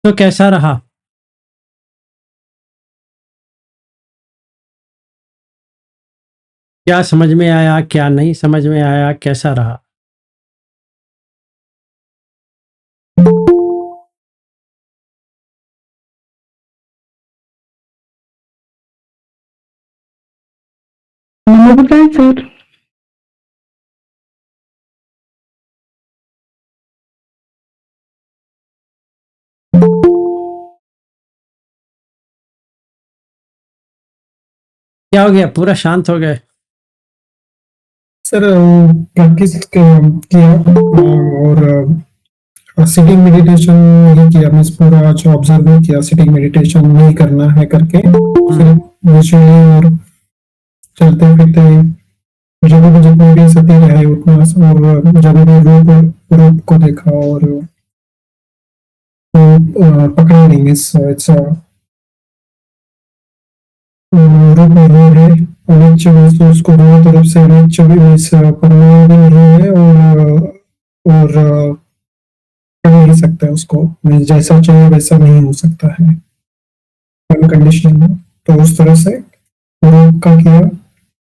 तो कैसा रहा? क्या समझ में आया, क्या नहीं समझ में आया, कैसा रहा? बताएं सर। क्या हो गया, पूरा शांत हो गए? सर प्रैक्टिस किया और सिटिंग मेडिटेशन नहीं किया। मैं पूरा आज ऑब्जर्व नहीं किया, सिटिंग मेडिटेशन नहीं करना है करके सिर्फ विजुअली और चलते फिरते जब भी जितने भी सती रहे उतना और जब भी रूप रूप को देखा और तो पकड़ा नहीं। इट्स रूप में रो है नीचे में उसको दोनों तरफ से नीचे भी इस परमानेंट रो है और कर नहीं सकता उसको। मैं जैसा चाहिए वैसा नहीं हो सकता है कंडीशन में। तो उस तरह से रूप का किया।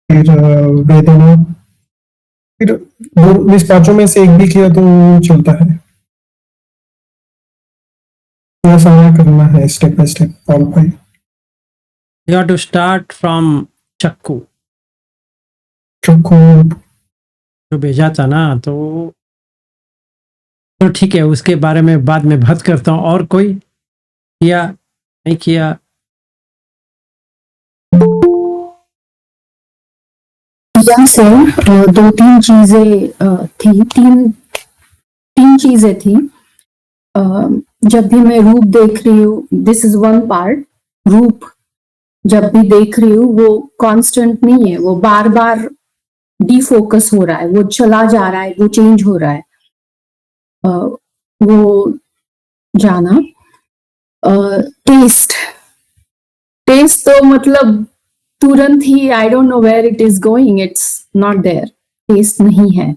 फिर वेदना, फिर इस पांचों में से एक भी किया तो चलता है। थोड़ा सा आगे करना है step by step fall bye. You have to start from चक्कू चक्कू जो भेजा था ना, तो ठीक है, उसके बारे में बाद में बात करता हूँ। और कोई किया, नहीं किया? या सर, दो तीन चीजें थी, तीन तीन चीजें थी। जब भी मैं रूप देख रही हूँ, दिस इज वन पार्ट। रूप जब भी देख रही हूँ वो कांस्टेंट नहीं है, वो बार बार डिफोकस हो रहा है, वो चला जा रहा है, वो चेंज हो रहा है। वो जाना। टेस्ट टेस्ट तो मतलब तुरंत ही, I don't know where it is going, it's not there. Test नहीं है।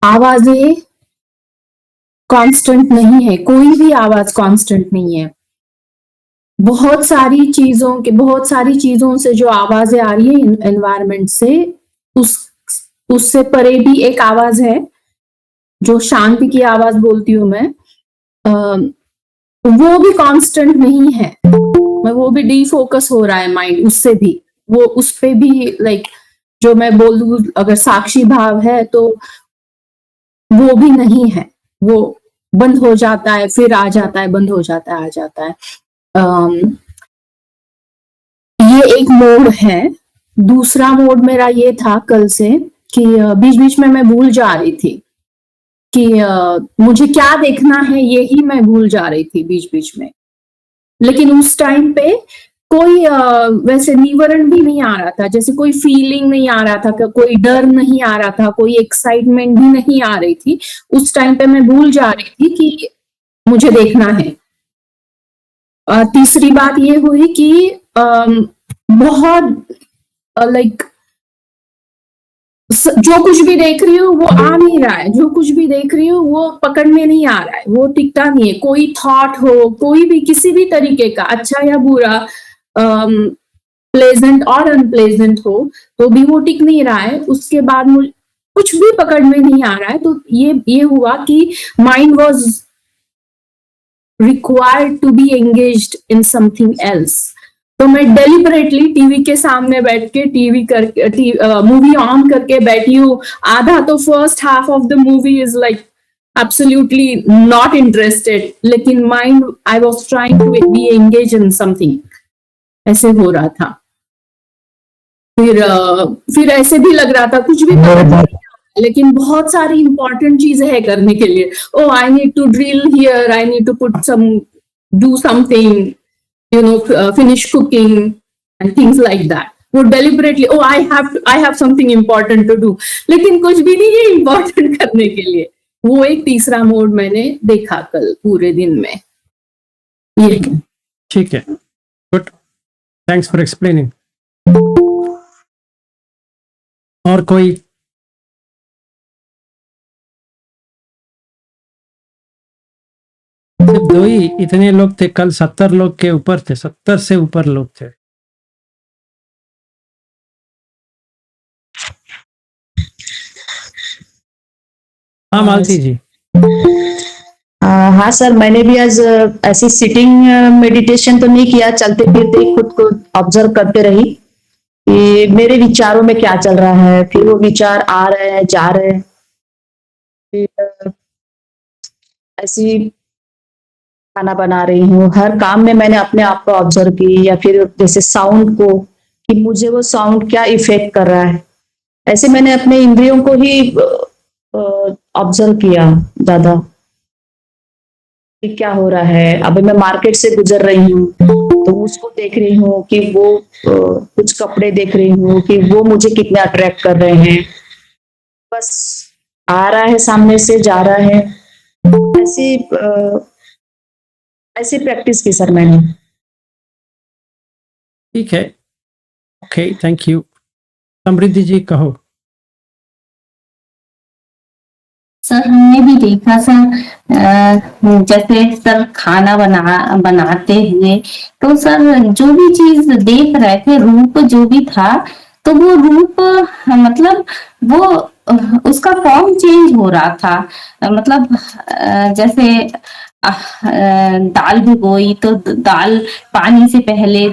आवाजें कांस्टेंट नहीं है, कोई भी आवाज कांस्टेंट नहीं है। बहुत सारी चीजों से जो आवाजें आ रही है एनवायरनमेंट से, उस उससे परे भी एक आवाज है जो शांति की आवाज बोलती हूँ मैं। वो भी कांस्टेंट नहीं है। वो भी डिफोकस हो रहा है माइंड, उससे भी, वो उस पे भी लाइक जो मैं बोलूँ अगर साक्षी भाव है तो वो भी नहीं है। वो बंद हो जाता है, फिर आ जाता है, बंद हो जाता है, आ जाता है। ये एक मोड है। दूसरा मोड मेरा ये था कल से कि बीच बीच में मैं भूल जा रही थी कि मुझे क्या देखना है, यही मैं भूल जा रही थी बीच बीच में। लेकिन उस टाइम पे कोई वैसे निवारण भी नहीं आ रहा था, जैसे कोई फीलिंग नहीं आ रहा था, कोई डर नहीं आ रहा था, कोई एक्साइटमेंट भी नहीं आ रही थी। उस टाइम पे मैं भूल जा रही थी कि मुझे देखना है। तीसरी बात ये हुई कि बहुत लाइक जो कुछ भी देख रही हूँ वो आ नहीं रहा है, जो कुछ भी देख रही हूँ वो पकड़ में नहीं आ रहा है, वो टिकता नहीं है। कोई थॉट हो, कोई भी किसी भी तरीके का, अच्छा या बुरा, प्लेजेंट और अनप्लेजेंट हो, तो भी वो टिक नहीं रहा है। उसके बाद मुझे कुछ भी पकड़ में नहीं आ रहा है। तो ये हुआ कि mind was required to be engaged in something else. तो मैं डेलिबरेटली टीवी के सामने बैठ के टीवी करके मूवी ऑन करके बैठी हूँ। आधा तो first half of the movie is like absolutely not interested, लेकिन mind I was trying to be engage in something, ऐसे हो रहा था। फिर ऐसे भी लग रहा था कुछ भी पता, लेकिन बहुत सारी इंपॉर्टेंट चीजें है करने के लिए। Oh I need to drill here, I need to put some, do something, you know, finish cooking and things like that. वो deliberately, oh I have something important to do, लेकिन कुछ भी नहीं है important करने के लिए। वो एक तीसरा मोड मैंने देखा कल पूरे दिन में। ये ठीक है, गुड, थैंक्स फॉर एक्सप्लेनिंग। और कोई? दो ही इतने लोग थे, कल 70 लोग के ऊपर थे, 70 से ऊपर लोग थे। हाँ मालती जी। हाँ सर, मैंने भी आज ऐसी सिटिंग मेडिटेशन तो नहीं किया, चलते फिरते ही खुद को ऑब्जर्व करते रही कि मेरे विचारों में क्या चल रहा है। फिर वो विचार आ रहे हैं, जा रहे हैं। फिर ऐसी खाना बना रही हूँ, हर काम में मैंने अपने आप को ऑब्जर्व की, या फिर जैसे साउंड को, कि मुझे वो साउंड क्या इफेक्ट कर रहा है। ऐसे मैंने अपने इंद्रियों को ही ऑब्जर्व किया ज्यादा कि क्या हो रहा है। अभी मैं मार्केट से गुजर रही हूँ तो उसको देख रही हूँ कि वो कुछ कपड़े देख रही हूँ कि वो मुझे कितने अट्रैक्ट कर रहे हैं। बस आ रहा है सामने से, जा रहा है। ऐसी ऐसी प्रैक्टिस की सर मैंने। ठीक है, ओके, थैंक यू। समृद्धि जी कहो। सर हमने भी देखा सर, जैसे सर खाना बनाते हुए तो सर जो भी चीज देख रहे थे, रूप जो भी था, तो वो रूप मतलब वो उसका फॉर्म चेंज हो रहा था। मतलब जैसे दाल भिगोई तो दाल पानी से पहले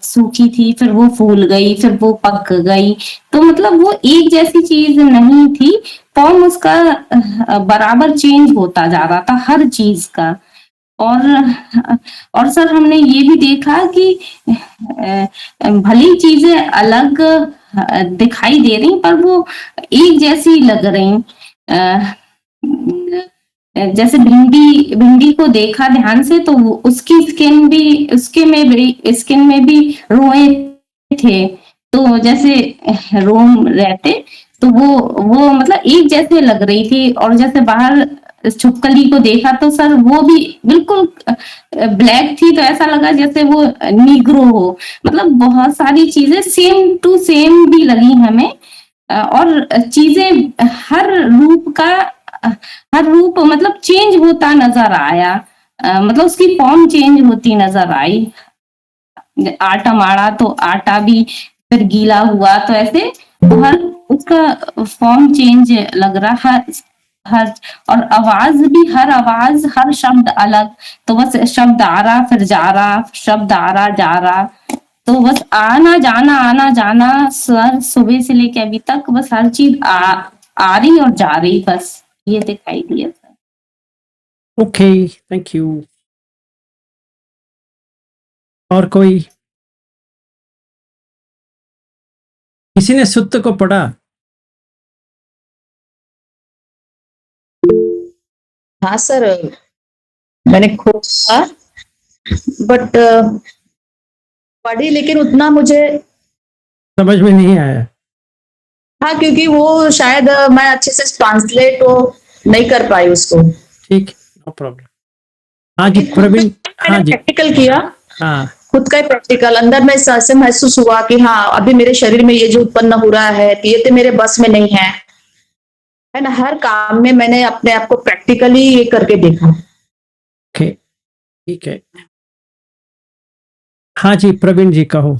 सूखी थी, फिर वो फूल गई, फिर वो पक गई। तो मतलब वो एक जैसी चीज नहीं थी, फॉर्म उसका बराबर चेंज होता जा रहा था हर चीज का। और सर हमने ये भी देखा कि भली चीजें अलग दिखाई दे रही, पर वो एक जैसी लग रही। जैसे भिंडी भिंडी को देखा ध्यान से तो उसकी स्किन में भी रोए थे, तो जैसे रोम रहते तो वो मतलब एक जैसे लग रही थी। और जैसे बाहर छुपकली को देखा तो सर वो भी बिल्कुल ब्लैक थी, तो ऐसा लगा जैसे वो नीग्रो हो। मतलब बहुत सारी चीजें सेम टू सेम भी लगी हमें। और चीजें हर रूप मतलब चेंज होता नजर आया। मतलब उसकी फॉर्म चेंज होती नजर आई। आटा माड़ा तो आटा भी फिर गीला हुआ, तो ऐसे हर उसका फॉर्म चेंज लग रहा। हर और आवाज भी, हर आवाज, हर शब्द अलग। तो बस शब्द आ रहा फिर जा रहा, शब्द आ रहा जा रहा, तो बस आना जाना सर सुबह से लेके अभी तक बस हर चीज आ रही और जा रही, बस ये दिखाई दिया सर। Okay, thank you. और कोई? किसी ने सुत्त को पढ़ा? हाँ सर, मैंने खोजा बट पढ़ी, लेकिन उतना मुझे समझ में नहीं आया। हाँ, क्योंकि वो शायद मैं अच्छे से ट्रांसलेट नहीं कर पाई उसको। ठीक, नो प्रॉब्लम। हाँ जी प्रवीण। हाँ जी, प्रैक्टिकल किया, हाँ खुद का ही प्रैक्टिकल। अंदर में ऐसे महसूस हुआ कि हाँ, अभी मेरे शरीर में ये जो उत्पन्न हो रहा है ये तो मेरे बस में नहीं है ना। हर काम में मैंने अपने आप को प्रैक्टिकली ये करके देखा। ओके, ठीक है। हाँ जी प्रवीण जी कहो।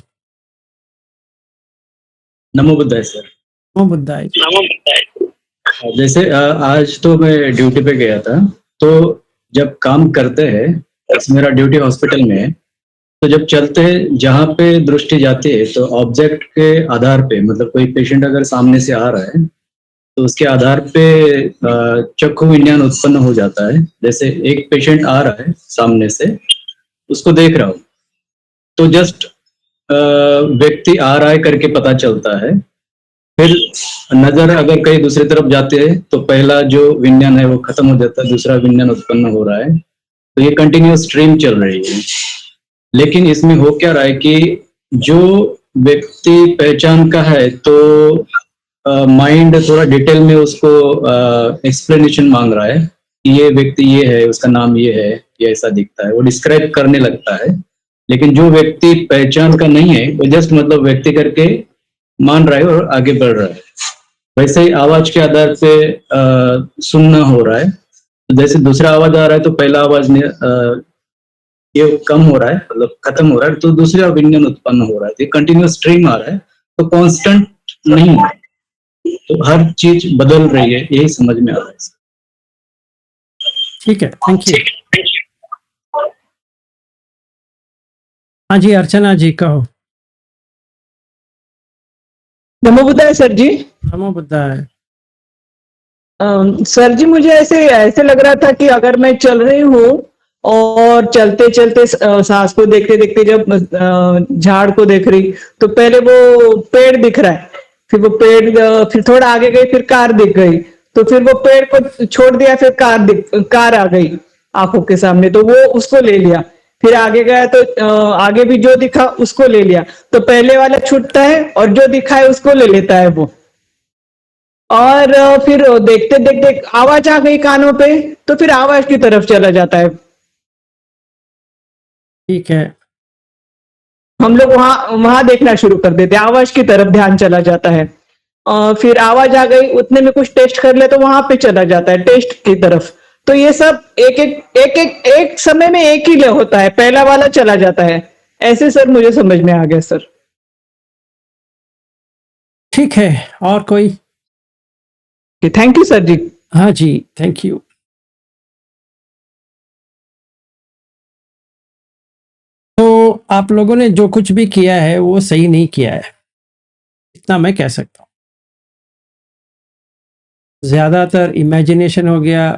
नमो बुद्धाय सर। ओ बुद्धाय जी। जैसे आज तो मैं ड्यूटी पे गया था, तो जब काम करते हैं, मेरा ड्यूटी हॉस्पिटल में है, तो जब चलते हैं जहाँ पे दृष्टि जाती है तो ऑब्जेक्ट के आधार पे, मतलब कोई पेशेंट अगर सामने से आ रहा है तो उसके आधार पे चक्षु विज्ञान उत्पन्न हो जाता है। जैसे एक पेशेंट आ रहा है सामने से, उसको देख रहा हूँ तो जस्ट व्यक्ति आ रहा है करके पता चलता है। फिर नजर अगर कहीं दूसरी तरफ जाते हैं तो पहला जो विज्ञान है वो खत्म हो जाता है, दूसरा विज्ञान उत्पन्न हो रहा है। तो ये कंटिन्यूअस स्ट्रीम चल रही है। लेकिन इसमें हो क्या रहा है कि जो व्यक्ति पहचान का है तो माइंड थोड़ा डिटेल में उसको एक्सप्लेनेशन मांग रहा है कि ये व्यक्ति ये है, उसका नाम ये है, ये ऐसा दिखता है, वो डिस्क्राइब करने लगता है। लेकिन जो व्यक्ति पहचान का नहीं है वो जस्ट मतलब व्यक्ति करके मान रहा है और आगे बढ़ रहा है। वैसे ही आवाज के आधार पे सुनना हो रहा है। तो जैसे दूसरा आवाज आ रहा है तो पहला आवाज में ये कम हो रहा है, मतलब खत्म हो रहा है, तो दूसरा विन्यान उत्पन्न हो रहा है, तो कंटिन्यूस स्ट्रीम आ रहा है, तो कांस्टेंट नहीं है, तो हर चीज बदल रही है, यही समझ में आ रहा है। ठीक है, थैंक यू। हाँ जी, अर्चना जी कहो। नमो बुद्धाय सर जी। नमो बुद्धाय। सर जी मुझे ऐसे ऐसे लग रहा था कि अगर मैं चल रही हूँ और चलते चलते सांस को देखते देखते जब झाड़ को देख रही, तो पहले वो पेड़ दिख रहा है, फिर वो पेड़ फिर थोड़ा आगे गई, फिर कार दिख गई, तो फिर वो पेड़ को छोड़ दिया, फिर कार आ गई आंखों के सामने, तो वो उसको ले लिया, फिर आगे गया तो आगे भी जो दिखा उसको ले लिया, तो पहले वाला छूटता है और जो दिखा है उसको ले लेता है वो। और फिर देखते देखते आवाज आ गई कानों पे, तो फिर आवाज की तरफ चला जाता है। ठीक है, हम लोग वहां वहां देखना शुरू कर देते हैं, आवाज की तरफ ध्यान चला जाता है। फिर आवाज आ गई, उतने में कुछ टेस्ट कर ले तो वहां पे चला जाता है टेस्ट की तरफ। तो ये सब एक समय में एक ही होता है, पहला वाला चला जाता है। ऐसे सर मुझे समझ में आ गया सर। ठीक है, और कोई? थैंक यू सर जी। हाँ जी, थैंक यू। तो आप लोगों ने जो कुछ भी किया है वो सही नहीं किया है, इतना मैं कह सकता हूँ। ज्यादातर इमेजिनेशन हो गया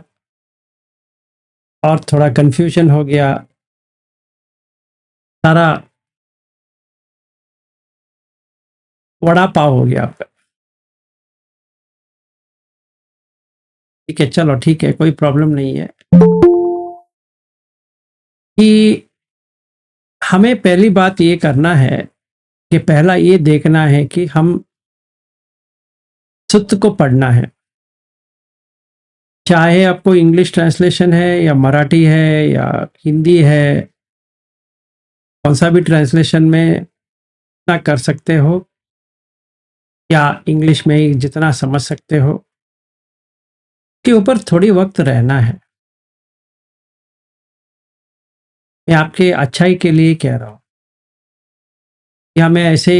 और थोड़ा कंफ्यूजन हो गया, सारा वड़ा पाव हो गया आपका। ठीक है, चलो ठीक है, कोई प्रॉब्लम नहीं है। कि हमें पहली बात ये करना है कि पहला ये देखना है कि हम सुत्त को पढ़ना है, चाहे आपको इंग्लिश ट्रांसलेशन है या मराठी है या हिंदी है, कौन सा भी ट्रांसलेशन में ना कर सकते हो या इंग्लिश में ही जितना समझ सकते हो, के ऊपर थोड़ी वक्त रहना है। मैं आपके अच्छाई के लिए कह रहा हूँ, या मैं ऐसे,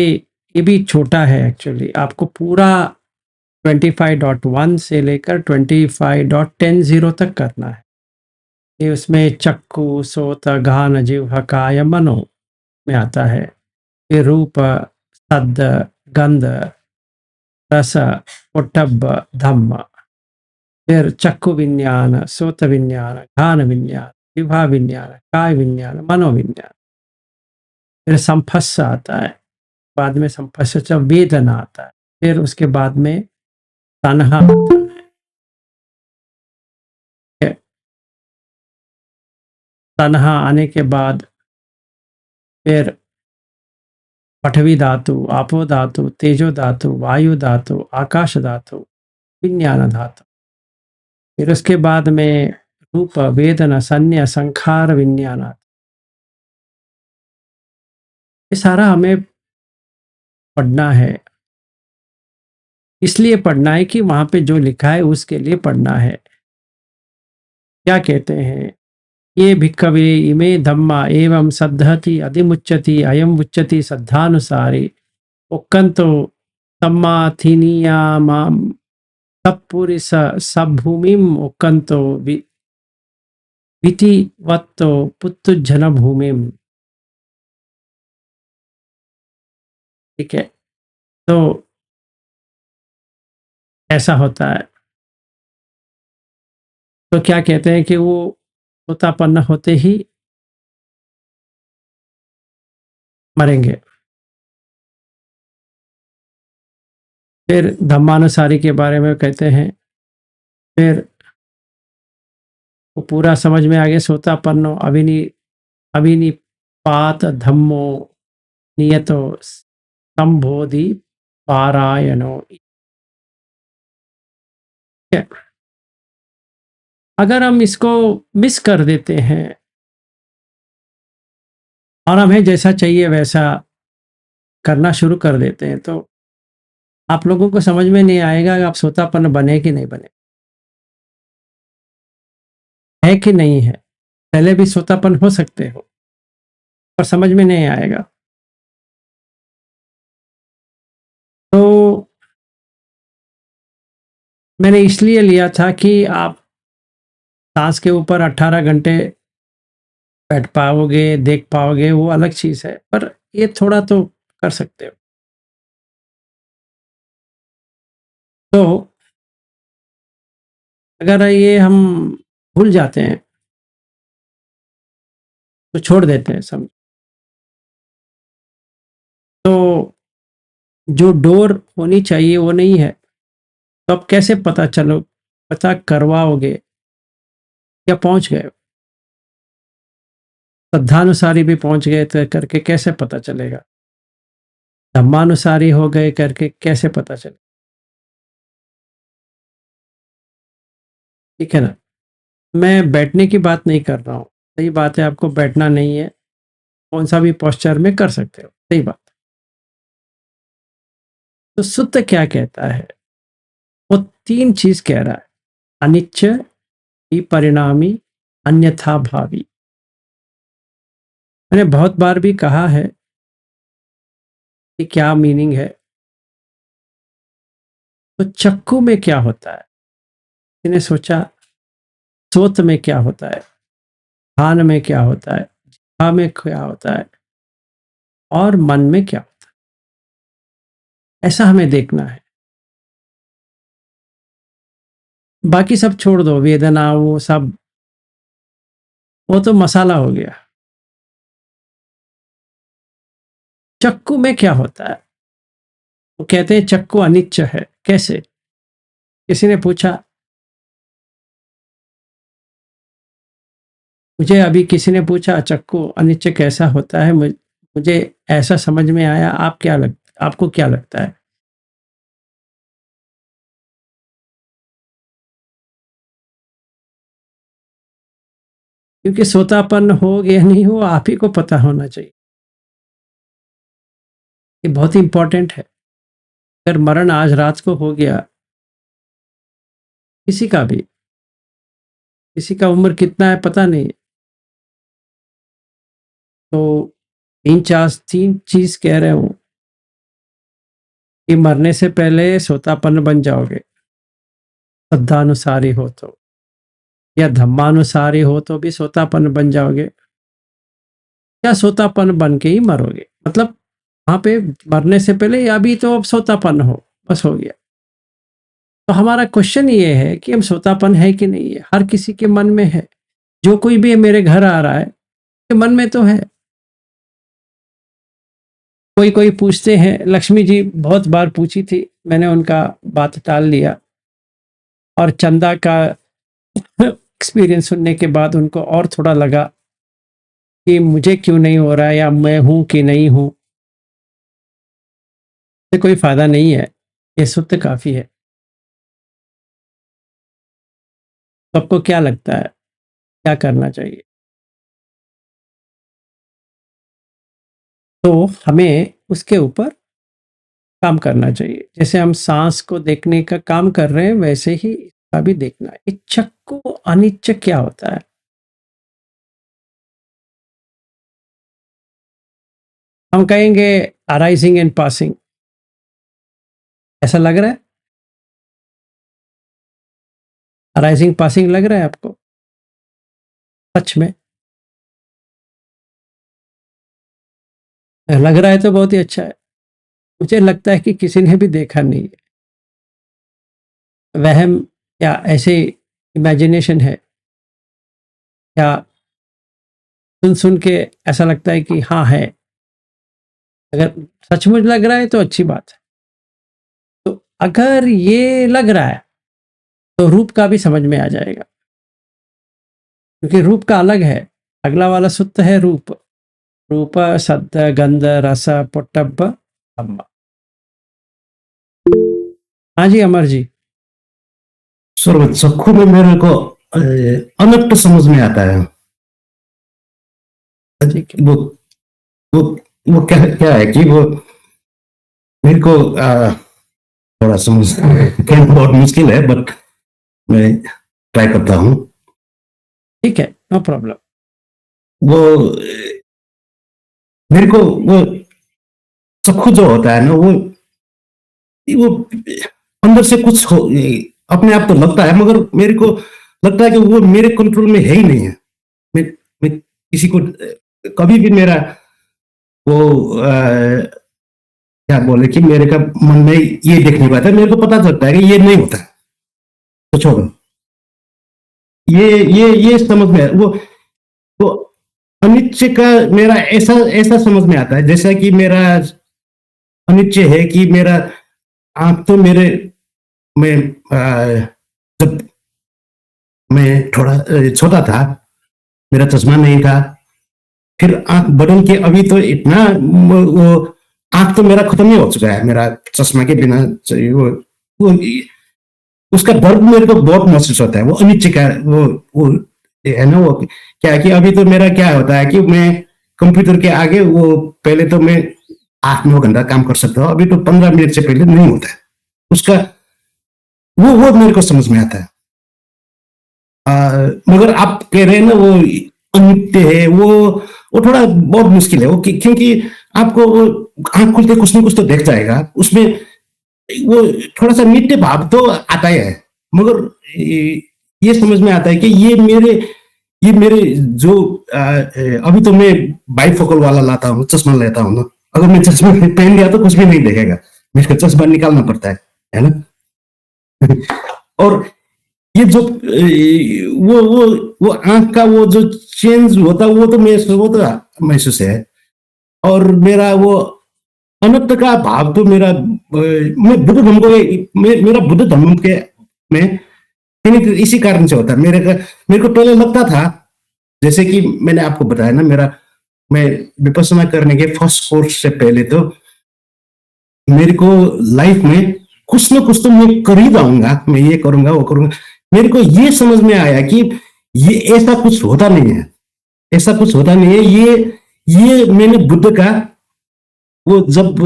ये भी छोटा है एक्चुअली, आपको पूरा 25.1 से लेकर 25.10 तक करना है। ये उसमें चक्कू सोत घान जिह्वा काय मनो में आता है, फिर रूप सद गंध रस पोटब धम्म, फिर चक्कु विज्ञान सोत विज्ञान घान विज्ञान जिह्वा विज्ञान काय विज्ञान मनोविज्ञान, फिर संफस्स आता है, बाद में संफस्स से वेदना आता है, फिर उसके बाद में तन्हा आता है। तन्हा आने के बाद फिर पठवी धातु, आपो धातु, तेजो धातु, वायु धातु, आकाश धातु, विज्ञान धातु, फिर उसके बाद में रूप वेदना संज्ञा संखार विज्ञान। ये सारा हमें पढ़ना है, इसलिए पढ़ना है कि वहां पे जो लिखा है उसके लिए पढ़ना है। क्या कहते हैं, ये भिक्खवे इमे धम्मा एवं सद्धति अधिमुच्यति अयम उच्यति सद्धानुसारी उक्कंतो सम्मा थीनिया माम तत्पुरुष सभूमिम उक्कंतो विधिवत्तो पुत्तुजन भूमिम। ठीक है, तो ऐसा होता है। तो क्या कहते हैं कि वो उत्पन्न होते ही मरेंगे। फिर धम्मानुसारी के बारे में कहते हैं, फिर वो पूरा समझ में आ गया, सोतापन्नो अविनिपात धम्मो नियतो संबोधि पारायणो। अगर हम इसको मिस कर देते हैं और हमें जैसा चाहिए वैसा करना शुरू कर देते हैं, तो आप लोगों को समझ में नहीं आएगा कि आप सोतापन्न बने कि नहीं बने। है कि नहीं है, पहले भी सोतापन हो सकते हो, पर समझ में नहीं आएगा। तो मैंने इसलिए लिया था कि आप सांस के ऊपर 18 घंटे बैठ पाओगे, देख पाओगे, वो अलग चीज है, पर ये थोड़ा तो कर सकते हो। तो अगर ये हम भूल जाते हैं तो छोड़ देते हैं सब। तो जो डोर होनी चाहिए वो नहीं है, तो अब कैसे पता करवाओगे या पहुंच गए? श्रद्धानुसारी भी पहुंच गए तो करके कैसे पता चलेगा? धम्मानुसारी हो गए करके कैसे पता चले? ठीक है ना? मैं बैठने की बात नहीं कर रहा हूं, सही बात है, आपको बैठना नहीं है, कौन सा भी पोस्चर में कर सकते हो, सही बात। तो सुत्त क्या कहता है? वो 3 चीज कह रहा है, अनिच्च, विपरिणामी, अन्यथा भावी। मैंने बहुत बार भी कहा है कि क्या मीनिंग है। तो चक्कू में क्या होता है? मैंने सोचा सोत में क्या होता है, कान में क्या होता है, जिह्वा में क्या होता है, और मन में क्या होता है, ऐसा हमें देखना है। बाकी सब छोड़ दो, वेदना वो सब, वो तो मसाला हो गया। चक्कू में क्या होता है? वो कहते हैं चक्कू अनिच्च है। कैसे? किसी ने पूछा, मुझे अभी किसी ने पूछा चक्कू अनिच्च कैसा होता है, मुझे ऐसा समझ में आया। आपको क्या लगता है? क्योंकि सोतापन हो या नहीं हो, आप ही को पता होना चाहिए। ये बहुत इंपॉर्टेंट है। अगर मरण आज रात को हो गया, किसी का भी, किसी का उम्र कितना है पता नहीं, तो 3 चीज कह रहे हूं कि मरने से पहले सोतापन बन जाओगे, श्रद्धानुसारी हो तो, या धम्मानुसारी हो तो भी सोतापन बन जाओगे, या सोतापन बन के ही मरोगे। मतलब वहां पे मरने से पहले या भी तो अब सोतापन हो, बस हो गया। तो हमारा क्वेश्चन ये है कि हम सोतापन है कि नहीं है, हर किसी के मन में है। जो कोई भी मेरे घर आ रहा है, के मन में तो है। कोई पूछते हैं, लक्ष्मी जी बहुत बार पूछी थी, मैंने उनका बात टाल लिया, और चंदा का एक्सपीरियंस सुनने के बाद उनको और थोड़ा लगा कि मुझे क्यों नहीं हो रहा है, या मैं हूं कि नहीं हूं। कोई फायदा नहीं है, ये सुत्त काफी है। सबको क्या लगता है, क्या करना चाहिए? तो हमें उसके ऊपर काम करना चाहिए। जैसे हम सांस को देखने का काम कर रहे हैं, वैसे ही इसका भी देखना है। इच्छक को अनिच्छ क्या होता है? हम कहेंगे अराइजिंग एंड पासिंग, ऐसा लग रहा है? अराइजिंग पासिंग लग रहा है आपको? सच में लग रहा है तो बहुत ही अच्छा है। मुझे लगता है कि किसी ने भी देखा नहीं है, वहम या ऐसे इमेजिनेशन है, या सुन सुन के ऐसा लगता है कि हाँ है। अगर सचमुच लग रहा है तो अच्छी बात है। तो अगर ये लग रहा है तो रूप का भी समझ में आ जाएगा, क्योंकि रूप का अलग है। अगला वाला सूत्र है रूप, रूप सद्द गंध रस पुट्टब्ब धम्म। हाँ जी अमर जी। सर चक्कू में मेरे को अलग समझ में आता है। ठीक है। वो क्या क्या है कि वो मेरे को थोड़ा समझ बहुत मुश्किल है, बट मैं ट्राई करता हूँ। ठीक है, नो प्रॉब्लम। वो मेरे को वो चक्षु जो होता है ना, वो अंदर से कुछ अपने आप तो लगता है, मगर मेरे को लगता है कि वो मेरे कंट्रोल में है ही नहीं है। मैं किसी को कभी भी मेरा वो क्या बोले कि मेरे का मन में ये देख नहीं पाता, मेरे को पता चलता है कि ये नहीं होता, तो छोड़ो। ये समझ में वो अनिश्चय का मेरा ऐसा ऐसा समझ में आता है, जैसा कि मेरा अनिश्चय है कि मेरा आंख तो मेरे मैं जब मैं थोड़ा छोटा था, मेरा चश्मा नहीं था, फिर आंख बदल के अभी तो इतना वो आंख तो मेरा खत्म ही हो चुका है, मेरा चश्मा के बिना वो उसका दर्द मेरे को बहुत महसूस होता है, वो अनिश्चय का वो है ना। वो क्या है कि अभी तो मेरा क्या होता है कि मैं कंप्यूटर के आगे वो पहले तो मैं 8-9 घंटा काम कर सकता हूँ, अभी तो 15 मिनट से पहले नहीं होता है उसका। वो मेरे को समझ में आता है। मगर आप कह रहे हैं ना वो अनित्य है, वो थोड़ा बहुत मुश्किल है वो, क्योंकि आपको वो आंख खुलते कुछ ना कुछ तो देख जाएगा उसमें, वो थोड़ा सा नित्य भाव तो आता ही है, मगर ये समझ में आता है कि ये मेरे जो अभी तो मैं बाइफोकल वाला लाता हूँ, चश्मा लेता हूँ ना, अगर मैं चश्मा पहन लिया तो कुछ भी नहीं देखेगा, मेरे को चश्मा निकालना पड़ता है ना। और ये जो वो आंख का वो जो चेंज होता वो तो महसूस है। और मेरा वो अनंत का भाव तो मैं बुद्ध धर्म को मेरा बुद्ध धर्म के में इसी कारण से होता है। मेरे को पहले लगता था, जैसे कि मैंने आपको बताया ना, मैं विपश्यना करने के फर्स्ट कोर्स से पहले तो मेरे को लाइफ में कुछ ना कुछ तो मैं कर ही जाऊंगा, मैं ये करूंगा वो करूंगा। मेरे को ये समझ में आया कि ये ऐसा कुछ होता नहीं है, ऐसा कुछ होता नहीं है। ये मैंने बुद्ध का वो जब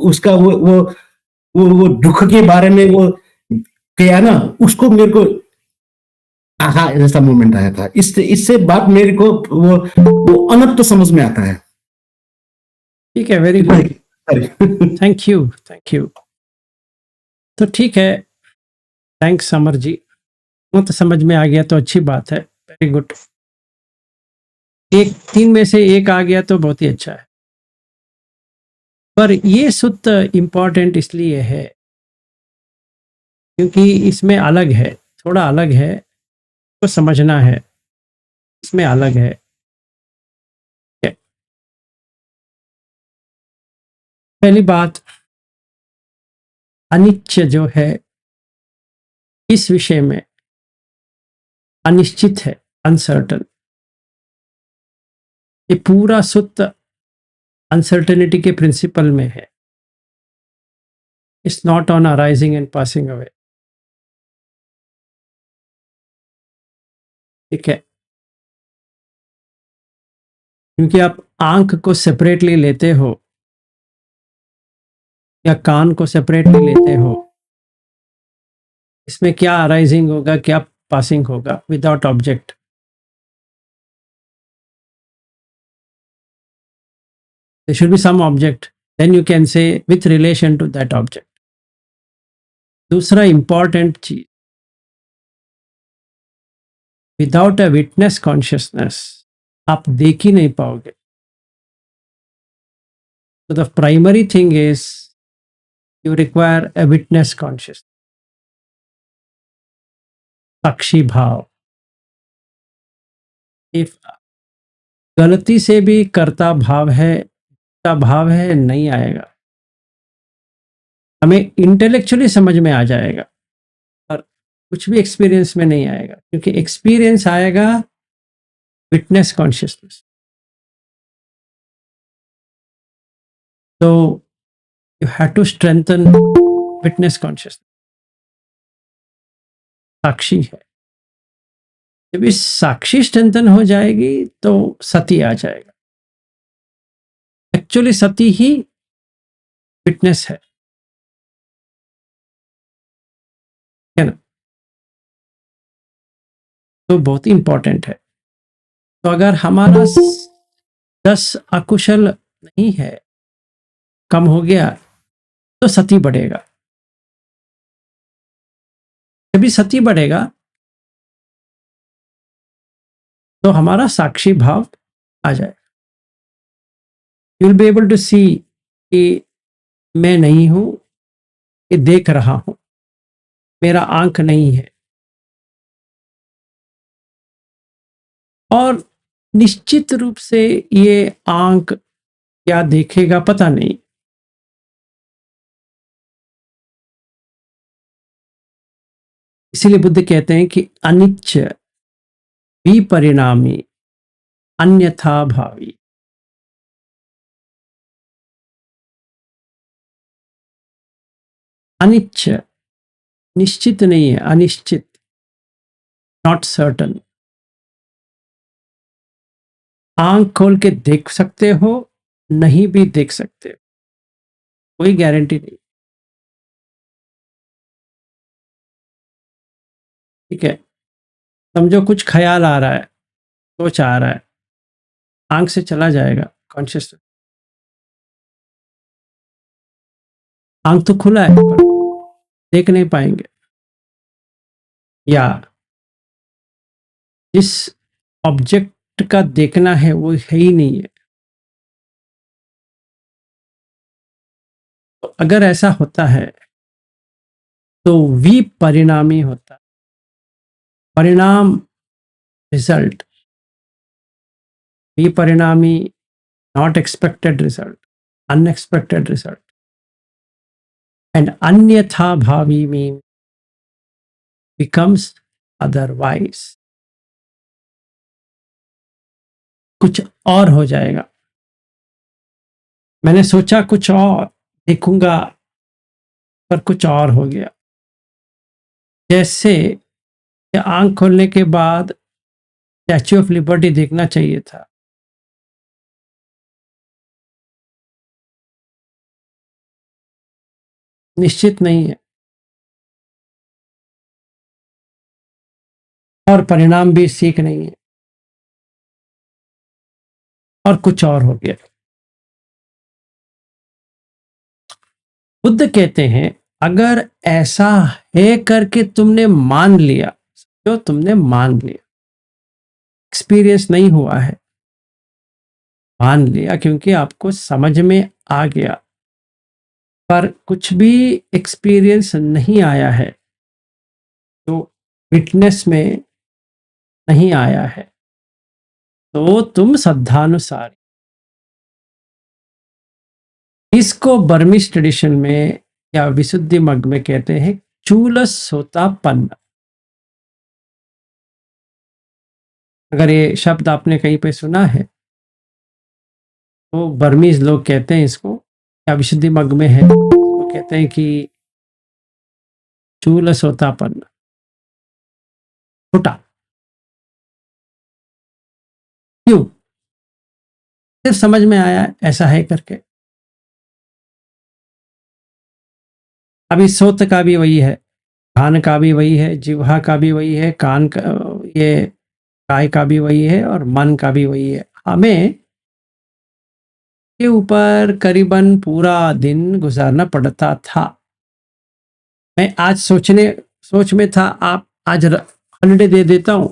उसका वो दुख के बारे में वो किया ना, उसको मेरे को आहा ऐसा मोमेंट आया था। इससे इससे बात मेरे को वो अनंत समझ में आता है। ठीक है, very good, Sorry. Thank you, thank you. तो ठीक है, थैंक्स समर जी, वो तो समझ में आ गया तो अच्छी बात है, वेरी गुड। एक 3 में से 1 आ गया तो बहुत ही अच्छा है। पर ये सूत्र इम्पोर्टेंट इसलिए है क्योंकि इसमें अलग है, थोड़ा अलग है, तो समझना है, इसमें अलग है। पहली बात, अनिश्चय जो है इस विषय में अनिश्चित है, अनसर्टन। ये पूरा सूत्र अनसर्टेनिटी के प्रिंसिपल में है। It's not on arising and passing away. ठीक है, क्योंकि आप आंख को सेपरेटली लेते हो या कान को सेपरेटली लेते हो, इसमें क्या अराइजिंग होगा, क्या पासिंग होगा without object. There should be some object, then you can say with relation to that object. दूसरा इंपॉर्टेंट चीज, विदाउट अ विटनेस कॉन्शियसनेस आप देख ही नहीं पाओगे। So the primary thing is you require a witness consciousness, साक्षी भाव। if गलती से भी करता भाव है, का भाव है, नहीं आएगा। हमें इंटेलेक्चुअली समझ में आ जाएगा और कुछ भी एक्सपीरियंस में नहीं आएगा, क्योंकि एक्सपीरियंस आएगा विटनेस कॉन्शियसनेस। तो you have to strengthen witness consciousness, साक्षी है। जब इस साक्षी स्ट्रेंथन हो जाएगी तो सती आ जाएगा। एक्चुअली सती ही विटनेस है ना। तो बहुत ही इंपॉर्टेंट है। तो अगर हमारा 10 अकुशल नहीं है, कम हो गया, तो सती बढ़ेगा। जब भी सती बढ़ेगा तो हमारा साक्षी भाव आ जाए। You will be able to see कि मैं नहीं हूं, ये देख रहा हूं, मेरा आंख नहीं है। और निश्चित रूप से ये आंख क्या देखेगा पता नहीं, इसीलिए बुद्ध कहते हैं कि अनिच्छ विपरिणामी अन्यथा भावी। अनिच्छ निश्चित नहीं है, अनिश्चित, नॉट सर्टन। आंख खोल के देख सकते हो, नहीं भी देख सकते हो, कोई गारंटी नहीं। ठीक है, समझो कुछ ख्याल आ रहा है, सोच आ रहा है, आंख से चला जाएगा कॉन्शियस। आंख तो खुला है पर देख नहीं पाएंगे, या जिस ऑब्जेक्ट का देखना है वो है ही नहीं है। तो अगर ऐसा होता है तो विपरिणामी होता है। परिणाम रिजल्ट, विपरिणामी not expected result, unexpected result. And अन्यथा भावी मीन becomes otherwise, कुछ और हो जाएगा। मैंने सोचा कुछ और देखूंगा, पर कुछ और हो गया। जैसे आंख खोलने के बाद स्टैच्यू ऑफ लिबर्टी देखना चाहिए था, निश्चित नहीं है, और परिणाम भी सीख नहीं है, और कुछ और हो गया। बुद्ध कहते हैं अगर ऐसा है करके तुमने मान लिया, जो तुमने मान लिया, एक्सपीरियंस नहीं हुआ है, मान लिया क्योंकि आपको समझ में आ गया, पर कुछ भी एक्सपीरियंस नहीं आया है, तो विटनेस में नहीं आया है, तो तुम श्रद्धानुसार। इसको बर्मिश ट्रेडिशन में या विशुद्धि मग में कहते हैं चूलस सोतापन्न। अगर ये शब्द आपने कहीं पे सुना है तो बर्मीज लोग कहते हैं इसको, या विशुद्धि मग में है तो कहते हैं कि चूल सोतापन्न, छोटा। क्यों? सिर्फ समझ में आया ऐसा है करके। अभी सोत का भी वही है, कान का भी वही है, जिह्वा का भी वही है, कान का, ये काय का भी वही है, और मन का भी वही है। हमें के ऊपर करीबन पूरा दिन गुजारना पड़ता था। मैं आज सोच में था आप आज हॉलिडे दे देता हूं,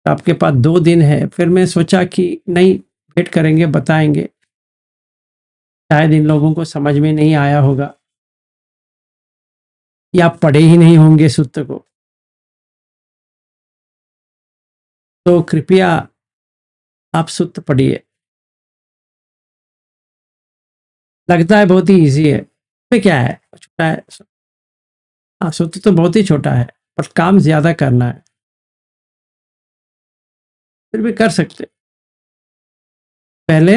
आपके पास 2 दिन है। फिर मैं सोचा कि नहीं, वेट करेंगे, बताएंगे, शायद इन लोगों को समझ में नहीं आया होगा, या पढ़े ही नहीं होंगे सूत्र को। तो कृपया आप सूत्र पढ़िए। लगता है बहुत ही इजी है, तो क्या है, छोटा है। हाँ, सूत्र तो बहुत ही छोटा है, पर काम ज्यादा करना है। फिर भी कर सकते। पहले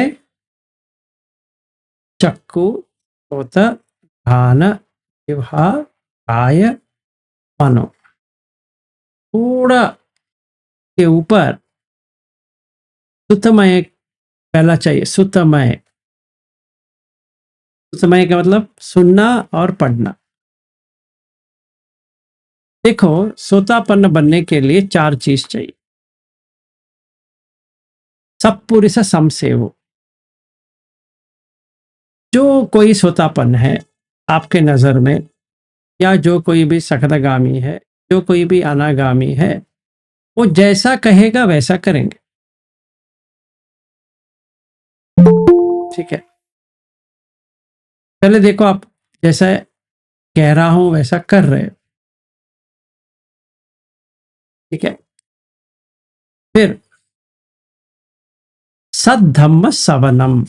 चक्कू, सोत, घान, जिह्वा, काय, मनो, थोड़ा के ऊपर सुतमय पहला चाहिए। सुतमय, सुतमय का मतलब सुनना और पढ़ना। देखो, सोतापन्न बनने के लिए 4 चीज चाहिए। सत्पुरुष संसेवो। जो कोई सोतापन है आपके नजर में, या जो कोई भी सकदगामी है, जो कोई भी अनागामी है, वो जैसा कहेगा वैसा करेंगे। ठीक है, पहले देखो आप जैसा कह रहा हूं वैसा कर रहे हो। ठीक है, फिर सद्धम्म सवनम,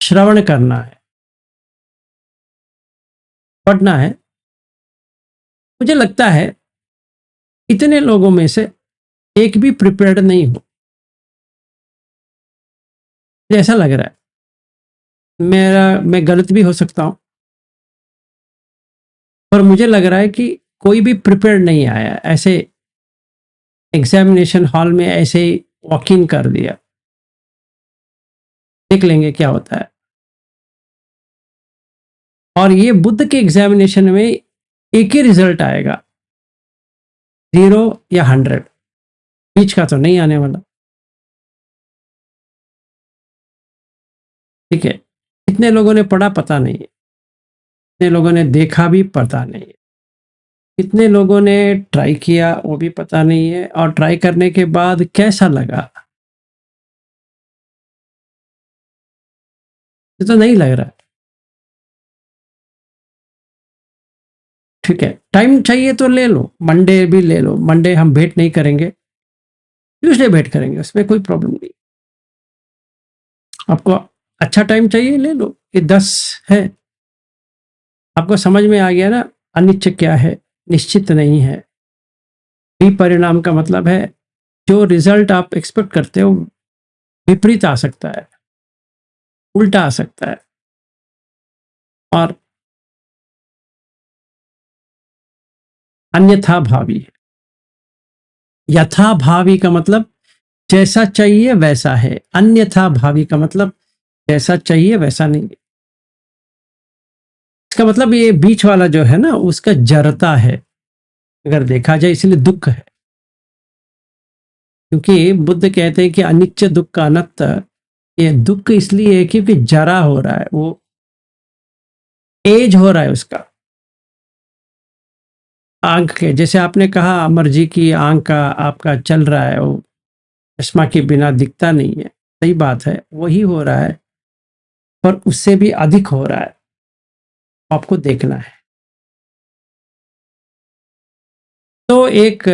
श्रवण करना है, पढ़ना है। मुझे लगता है इतने लोगों में से एक भी प्रिपेयर्ड नहीं हो, मुझे ऐसा लग रहा है। मैं गलत भी हो सकता हूं, पर मुझे लग रहा है कि कोई भी प्रिपेयर्ड नहीं आया, ऐसे एग्जामिनेशन हॉल में ऐसे ही वॉक इन कर दिया, देख लेंगे क्या होता है। और ये बुद्ध के एग्जामिनेशन में एक ही रिजल्ट आएगा, 0 या 100, बीच का तो नहीं आने वाला। ठीक है, कितने लोगों ने पढ़ा पता नहीं है, कितने लोगों ने देखा भी पता नहीं है, कितने लोगों ने ट्राई किया वो भी पता नहीं है, और ट्राई करने के बाद कैसा लगा ये तो नहीं लग रहा। ठीक है, टाइम चाहिए तो ले लो, मंडे भी ले लो। मंडे हम भेंट नहीं करेंगे, ट्यूसडे भेंट करेंगे, उसमें कोई प्रॉब्लम नहीं। आपको अच्छा टाइम चाहिए ले लो, ये 10 है। आपको समझ में आ गया ना, अनिश्चित क्या है, निश्चित नहीं है। विपरिणाम का मतलब है जो रिजल्ट आप एक्सपेक्ट करते हो विपरीत आ सकता है, उल्टा आ सकता है। और अन्यथा भावी है। यथा भावी का मतलब जैसा चाहिए वैसा है, अन्यथा भावी का मतलब जैसा चाहिए वैसा नहीं है। इसका मतलब ये बीच वाला जो है ना, उसका जड़ता है अगर देखा जाए, इसलिए दुख है। क्योंकि बुद्ध कहते हैं कि अनित्य दुख का अनंत, ये दुख इसलिए है क्योंकि जरा हो रहा है, वो एज हो रहा है उसका। आंख के जैसे आपने कहा, अमर जी की आंख का आपका चल रहा है, वो चश्मा के बिना दिखता नहीं है, सही बात है, वही हो रहा है, पर उससे भी अधिक हो रहा है, आपको देखना है। तो एक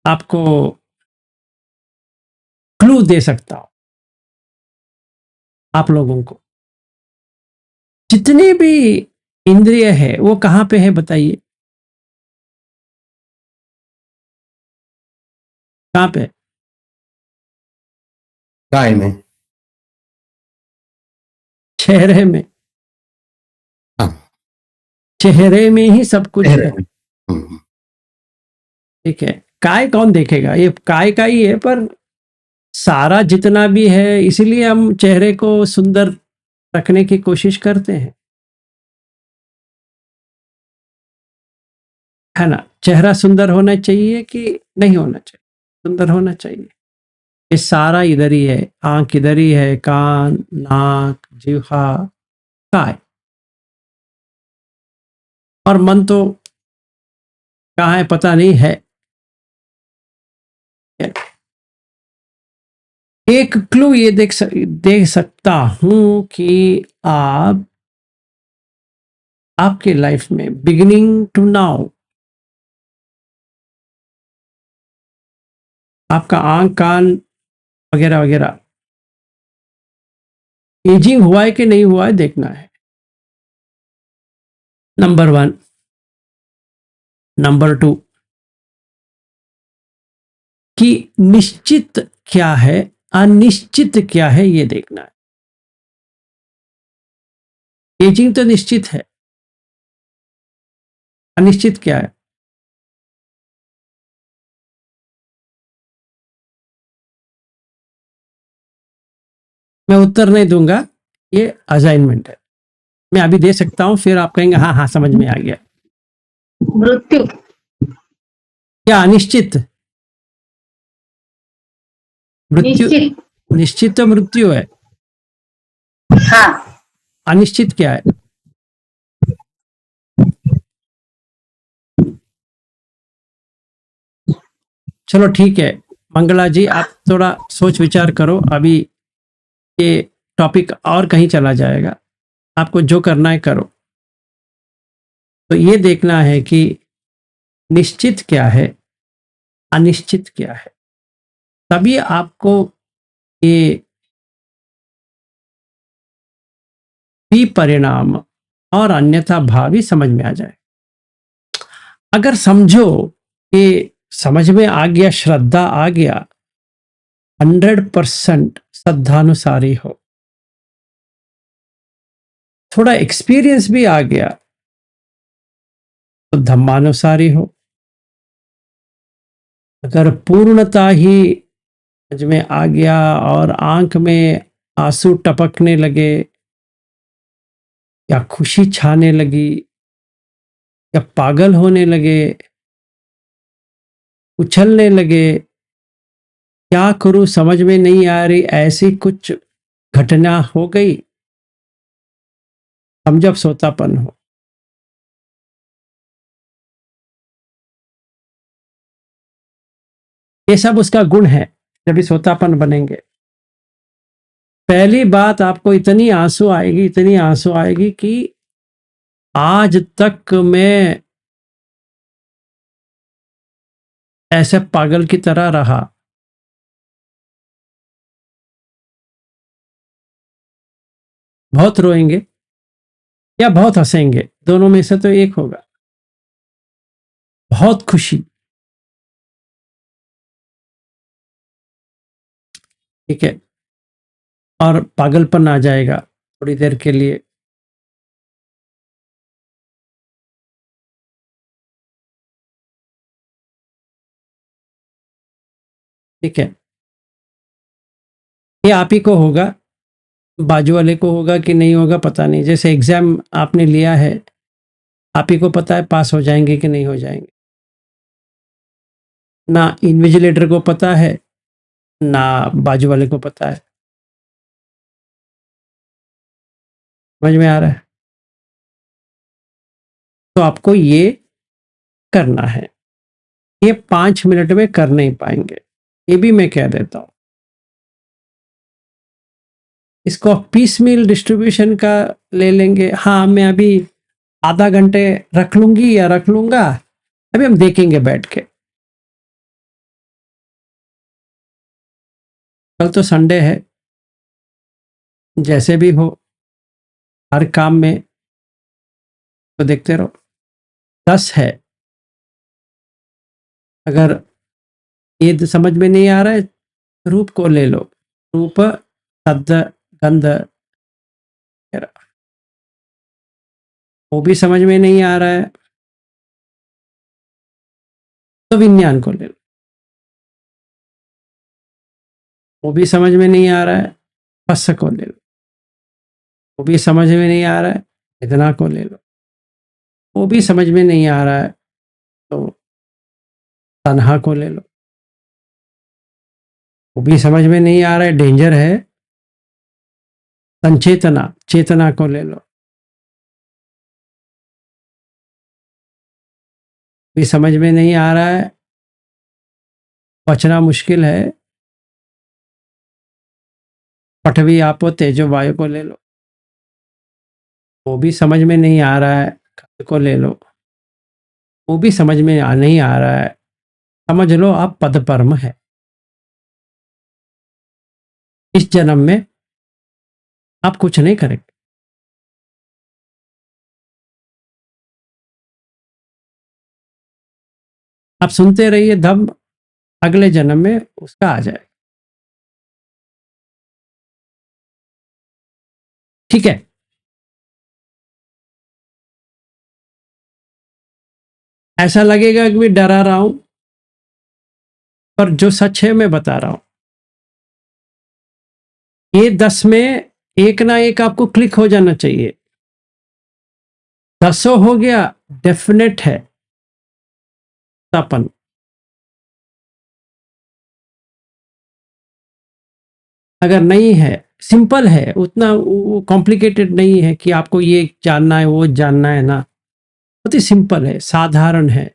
आपको क्लू दे सकता हूं आप लोगों को, जितने भी इंद्रिय है वो कहां पे है बताइए, कहां पे? काय में? चेहरे में। हाँ, चेहरे में ही सब कुछ चेहरे है। में। हम्म, ठीक है, काय कौन देखेगा, ये काय का ही है, पर सारा जितना भी है, इसीलिए हम चेहरे को सुंदर रखने की कोशिश करते हैं, है ना। चेहरा सुंदर होना चाहिए कि नहीं होना चाहिए? सुंदर होना चाहिए। ये सारा इधर ही है, आंख इधर ही है, कान, नाक, जिह्वा, काय, और मन तो कहाँ है पता नहीं है। एक क्लू ये देख सकता हूं कि आपके लाइफ में बिगिनिंग टू नाउ आपका आंख, कान वगैरह वगैरह एजिंग हुआ है कि नहीं हुआ है देखना है, नंबर 1। नंबर 2 कि निश्चित क्या है, अनिश्चित क्या है, ये देखना है। एजिंग तो निश्चित है, अनिश्चित क्या है? मैं उत्तर नहीं दूंगा, ये असाइनमेंट है। मैं अभी दे सकता हूं, फिर आप कहेंगे हाँ हाँ समझ में आ गया। मृत्यु। क्या अनिश्चित? मृत्यु, निश्चित। निश्चित तो मृत्यु है, हाँ, अनिश्चित क्या है? चलो ठीक है मंगला जी, आप थोड़ा सोच विचार करो, अभी ये टॉपिक और कहीं चला जाएगा, आपको जो करना है करो। तो ये देखना है कि निश्चित क्या है, अनिश्चित क्या है, तभी आपको ये विपरिणाम और अन्यथा भावी समझ में आ जाए। अगर समझो कि समझ में आ गया, श्रद्धा आ गया, 100% श्रद्धानुसारी हो, थोड़ा एक्सपीरियंस भी आ गया तो धम्मानुसारी हो। अगर पूर्णता ही समझ में आ गया और आंख में आंसू टपकने लगे या खुशी छाने लगी या पागल होने लगे, उछलने लगे, क्या करूं समझ में नहीं आ रही, ऐसी कुछ घटना हो गई, समझो अब सोतापन हो। ये सब उसका गुण है, जब सोतापन बनेंगे। पहली बात, आपको इतनी आंसू आएगी, इतनी आंसू आएगी कि आज तक मैं ऐसे पागल की तरह रहा। बहुत रोएंगे या बहुत हंसेंगे, दोनों में से तो एक होगा। बहुत खुशी, ठीक है, और पागलपन आ जाएगा थोड़ी देर के लिए। ठीक है, ये आप ही को होगा, बाजू वाले को होगा कि नहीं होगा पता नहीं। जैसे एग्जाम आपने लिया है, आप ही को पता है पास हो जाएंगे कि नहीं हो जाएंगे, ना इन्विजिलेटर को पता है ना बाजू वाले को पता है। समझ में आ रहा है? तो आपको ये करना है, ये 5 मिनट में कर नहीं पाएंगे, ये भी मैं कह देता हूं। इसको पीस मील डिस्ट्रीब्यूशन का ले लेंगे। हाँ, मैं अभी आधा घंटे रख लूंगी या रख लूंगा, अभी हम देखेंगे बैठ के। कल तो संडे है, जैसे भी हो हर काम में तो देखते रहो। 10 है, अगर ये समझ में नहीं आ रहा है, रूप को ले लो, रूप, शब्द, गंध, वो भी समझ में नहीं आ रहा है तो विज्ञान को ले लो, वो भी समझ में नहीं आ रहा है, स्पर्श को ले लो, वो भी समझ में नहीं आ रहा है, वेदना को ले लो, वो भी समझ में नहीं आ रहा है तो तन्हा को ले लो, वो भी समझ में नहीं आ रहा है, डेंजर है, संचेतना, चेतना को ले लो, भी समझ में नहीं आ रहा है, बचना मुश्किल है, पठवी आपो तेजो वायु को ले लो, वो भी समझ में नहीं आ रहा है, खत को ले लो, वो भी समझ में नहीं आ रहा है, समझ लो आप पदपर्म है। इस जन्म में आप कुछ नहीं करेंगे, आप सुनते रहिए, धम अगले जन्म में उसका आ जाए। ठीक है, ऐसा लगेगा कि मैं डरा रहा हूं, पर जो सच है मैं बता रहा हूं। ये 10 में एक ना एक आपको क्लिक हो जाना चाहिए। 10 हो गया, डेफिनेट है तापन। अगर नहीं है, सिंपल है, उतना वो कॉम्प्लिकेटेड नहीं है कि आपको ये जानना है, वो जानना है ना, बहुत ही सिंपल है, साधारण है।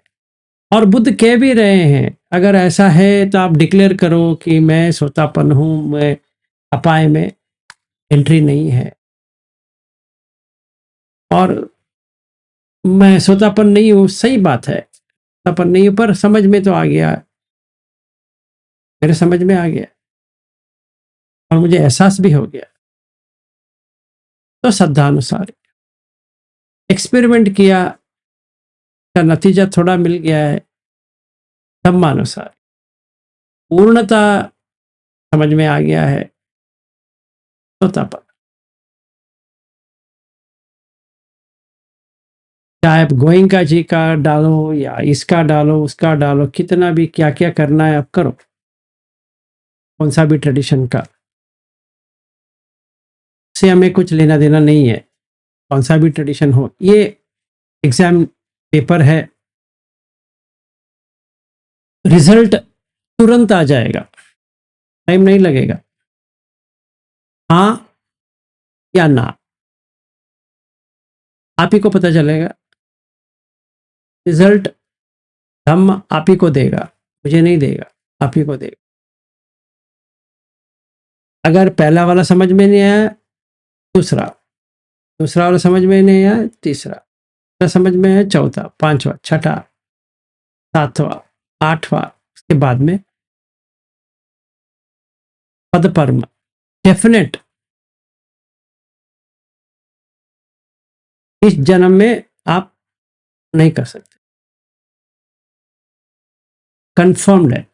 और बुद्ध कह भी रहे हैं, अगर ऐसा है तो आप डिक्लेयर करो कि मैं सोतापन हूँ, मैं अपाय में एंट्री नहीं है, और मैं सोतापन नहीं हूँ, सही बात है, सोतापन नहीं हूँ, पर समझ में तो आ गया, मेरे समझ में आ गया और मुझे एहसास भी हो गया, तो श्रद्धानुसार एक्सपेरिमेंट किया, का नतीजा थोड़ा मिल गया है, धम्मानुसार पूर्णता समझ में आ गया है, सोतापन। चाहे आप गोइंका जी का डालो या इसका डालो, उसका डालो, कितना भी क्या क्या करना है आप करो, कौन सा भी ट्रेडिशन का, से हमें कुछ लेना देना नहीं है, कौन सा भी ट्रेडिशन हो। ये एग्जाम पेपर है, रिजल्ट तुरंत आ जाएगा, टाइम नहीं लगेगा, हाँ या ना आप ही को पता चलेगा। रिजल्ट हम आप ही को देगा, मुझे नहीं देगा, आप ही को देगा। अगर पहला वाला समझ में नहीं आया, दूसरा, दूसरा वाला समझ में नहीं आया, तीसरा समझ में आया, चौथा, पांचवा, छठा, सातवां, आठवां, उसके बाद में पद परम डेफिनेट। इस जन्म में आप नहीं कर सकते, कंफर्म्ड है।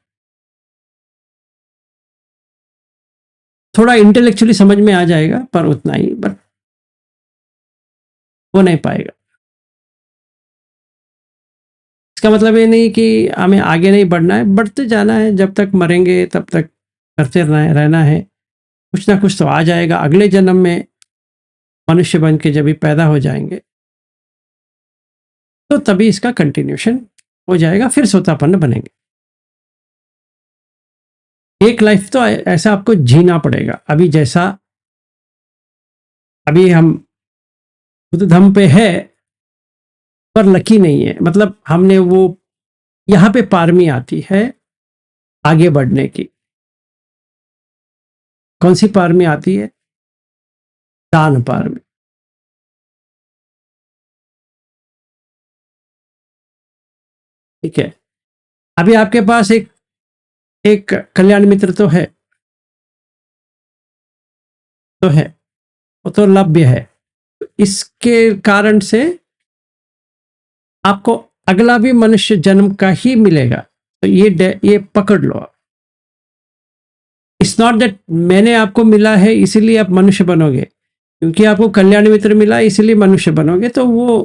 थोड़ा इंटेलेक्चुअली समझ में आ जाएगा, पर उतना ही, बट वो नहीं पाएगा। इसका मतलब ये नहीं कि हमें आगे नहीं बढ़ना है, बढ़ते जाना है, जब तक मरेंगे तब तक करते रहना है, कुछ ना कुछ तो आ जाएगा। अगले जन्म में मनुष्य बन के जब भी पैदा हो जाएंगे तो तभी इसका कंटिन्यूशन हो जाएगा, फिर सोतापन्न बनेंगे। एक लाइफ तो ऐसा आपको जीना पड़ेगा, अभी जैसा अभी हम बुद्ध धम्म पे है, पर लकी नहीं है, मतलब हमने वो यहाँ पे पारमी आती है आगे बढ़ने की। कौन सी पारमी आती है? दान पारमी। ठीक है, अभी आपके पास एक एक कल्याण मित्र तो है, वो तो लभ्य है, इसके कारण से आपको अगला भी मनुष्य जन्म का ही मिलेगा, तो ये पकड़ लो आप। इट्स नॉट दैट मैंने आपको मिला है इसीलिए आप मनुष्य बनोगे, क्योंकि आपको कल्याण मित्र मिला इसलिए मनुष्य बनोगे, तो वो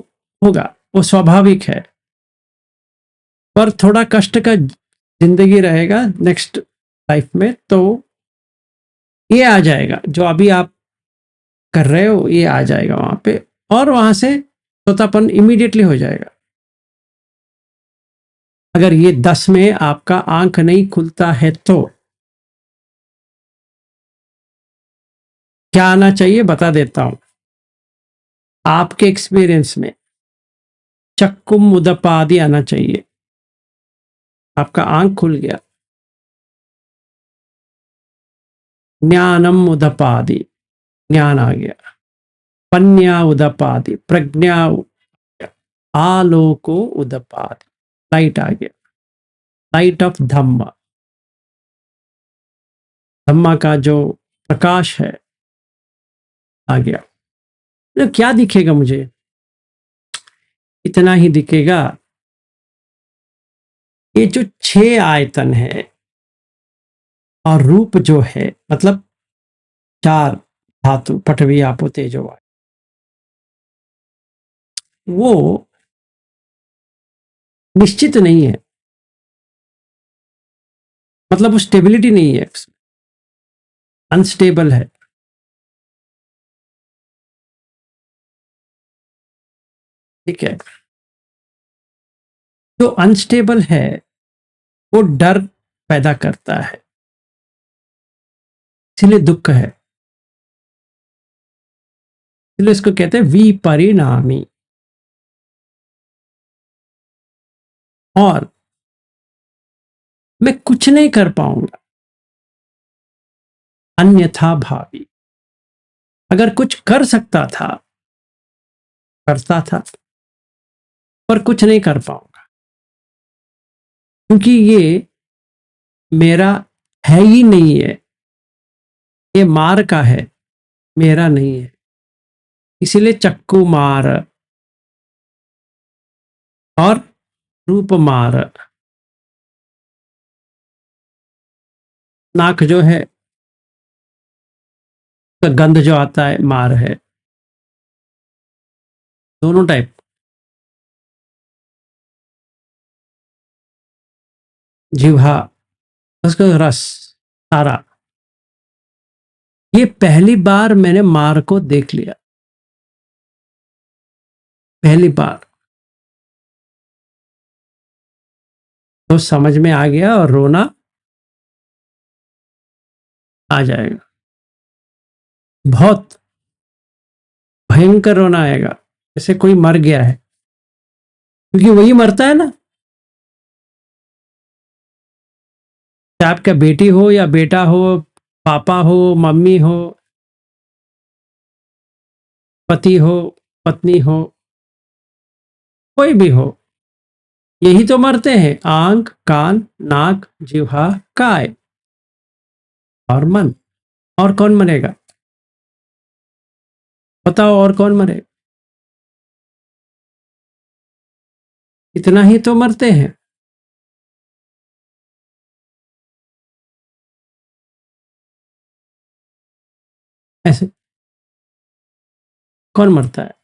होगा, वो स्वाभाविक है, पर थोड़ा कष्ट का जिंदगी रहेगा नेक्स्ट लाइफ में, तो ये आ जाएगा जो अभी आप कर रहे हो, ये आ जाएगा वहां पे, और वहां से सोतापन इमीडिएटली हो जाएगा। अगर ये 10 में आपका आंख नहीं खुलता है तो क्या आना चाहिए बता देता हूं। आपके एक्सपीरियंस में चक्कुम उदपादि आना चाहिए, आपका आंख खुल गया, ज्ञानम उदपादि, ज्ञान आ गया, पन्या उदपादि, प्रज्ञा, आलोको उदपादि, लाइट आ गया, लाइट ऑफ धम्मा, धम्मा का जो प्रकाश है आ गया। तो क्या दिखेगा मुझे? इतना ही दिखेगा, ये जो 6 आयतन है और रूप जो है, मतलब 4 धातु, पृथ्वी, आपो, तेजो, वायु, वो निश्चित नहीं है, मतलब वो स्टेबिलिटी नहीं है, अनस्टेबल है। ठीक है, जो अनस्टेबल है वो डर पैदा करता है, इसलिए दुख है, इसलिए इसको कहते हैं विपरिणामी। और मैं कुछ नहीं कर पाऊंगा, अन्यथा भावी। अगर कुछ कर सकता था करता था, पर कुछ नहीं कर पाऊंगा क्योंकि ये मेरा है ही नहीं है, ये मार का है, मेरा नहीं है। इसीलिए चक्कू मार और रूप मार। नाक जो है, तो गंध जो आता है मार है, दोनों टाइप। जिह्वा, उसका रस सारा। ये पहली बार मैंने मार को देख लिया, पहली बार तो समझ में आ गया और रोना आ जाएगा, बहुत भयंकर रोना आएगा, जैसे कोई मर गया है, क्योंकि वही मरता है ना। चाहे आपका बेटी हो या बेटा हो, पापा हो, मम्मी हो, पति हो, पत्नी हो, कोई भी हो, यही तो मरते हैं। आंख, कान, नाक, जिह्वा, काय और मन। और कौन मरेगा बताओ, और कौन मरेगा? इतना ही तो मरते हैं। ऐसे कौन मरता है?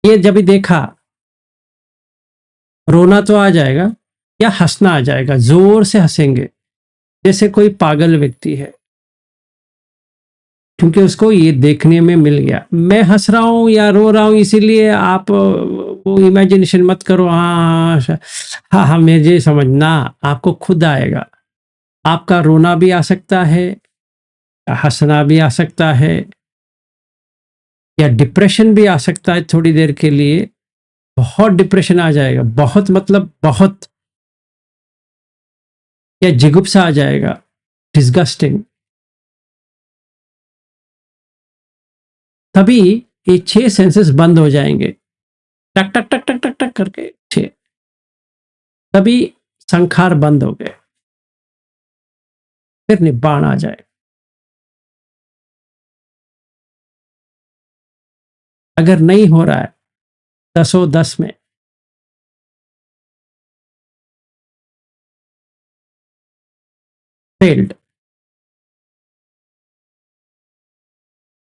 ये जब भी देखा, रोना तो आ जाएगा या हंसना आ जाएगा, जोर से हंसेंगे जैसे कोई पागल व्यक्ति है, क्योंकि उसको ये देखने में मिल गया। मैं हंस रहा हूं या रो रहा हूं, इसीलिए आप वो इमेजिनेशन मत करो। हाँ हाँ हाँ हाँ, मुझे समझना, आपको खुद आएगा। आपका रोना भी आ सकता है, हंसना भी आ सकता है, या डिप्रेशन भी आ सकता है थोड़ी देर के लिए। बहुत डिप्रेशन आ जाएगा, बहुत मतलब बहुत, या जिगुप्सा आ जाएगा, डिस्गस्टिंग। तभी ये 6 सेंसेस बंद हो जाएंगे, टक टक टक टक टक टक करके 6। तभी संखार बंद हो गए, फिर निब्बाण आ जाए। अगर नहीं हो रहा है 10 में, फेल्ड।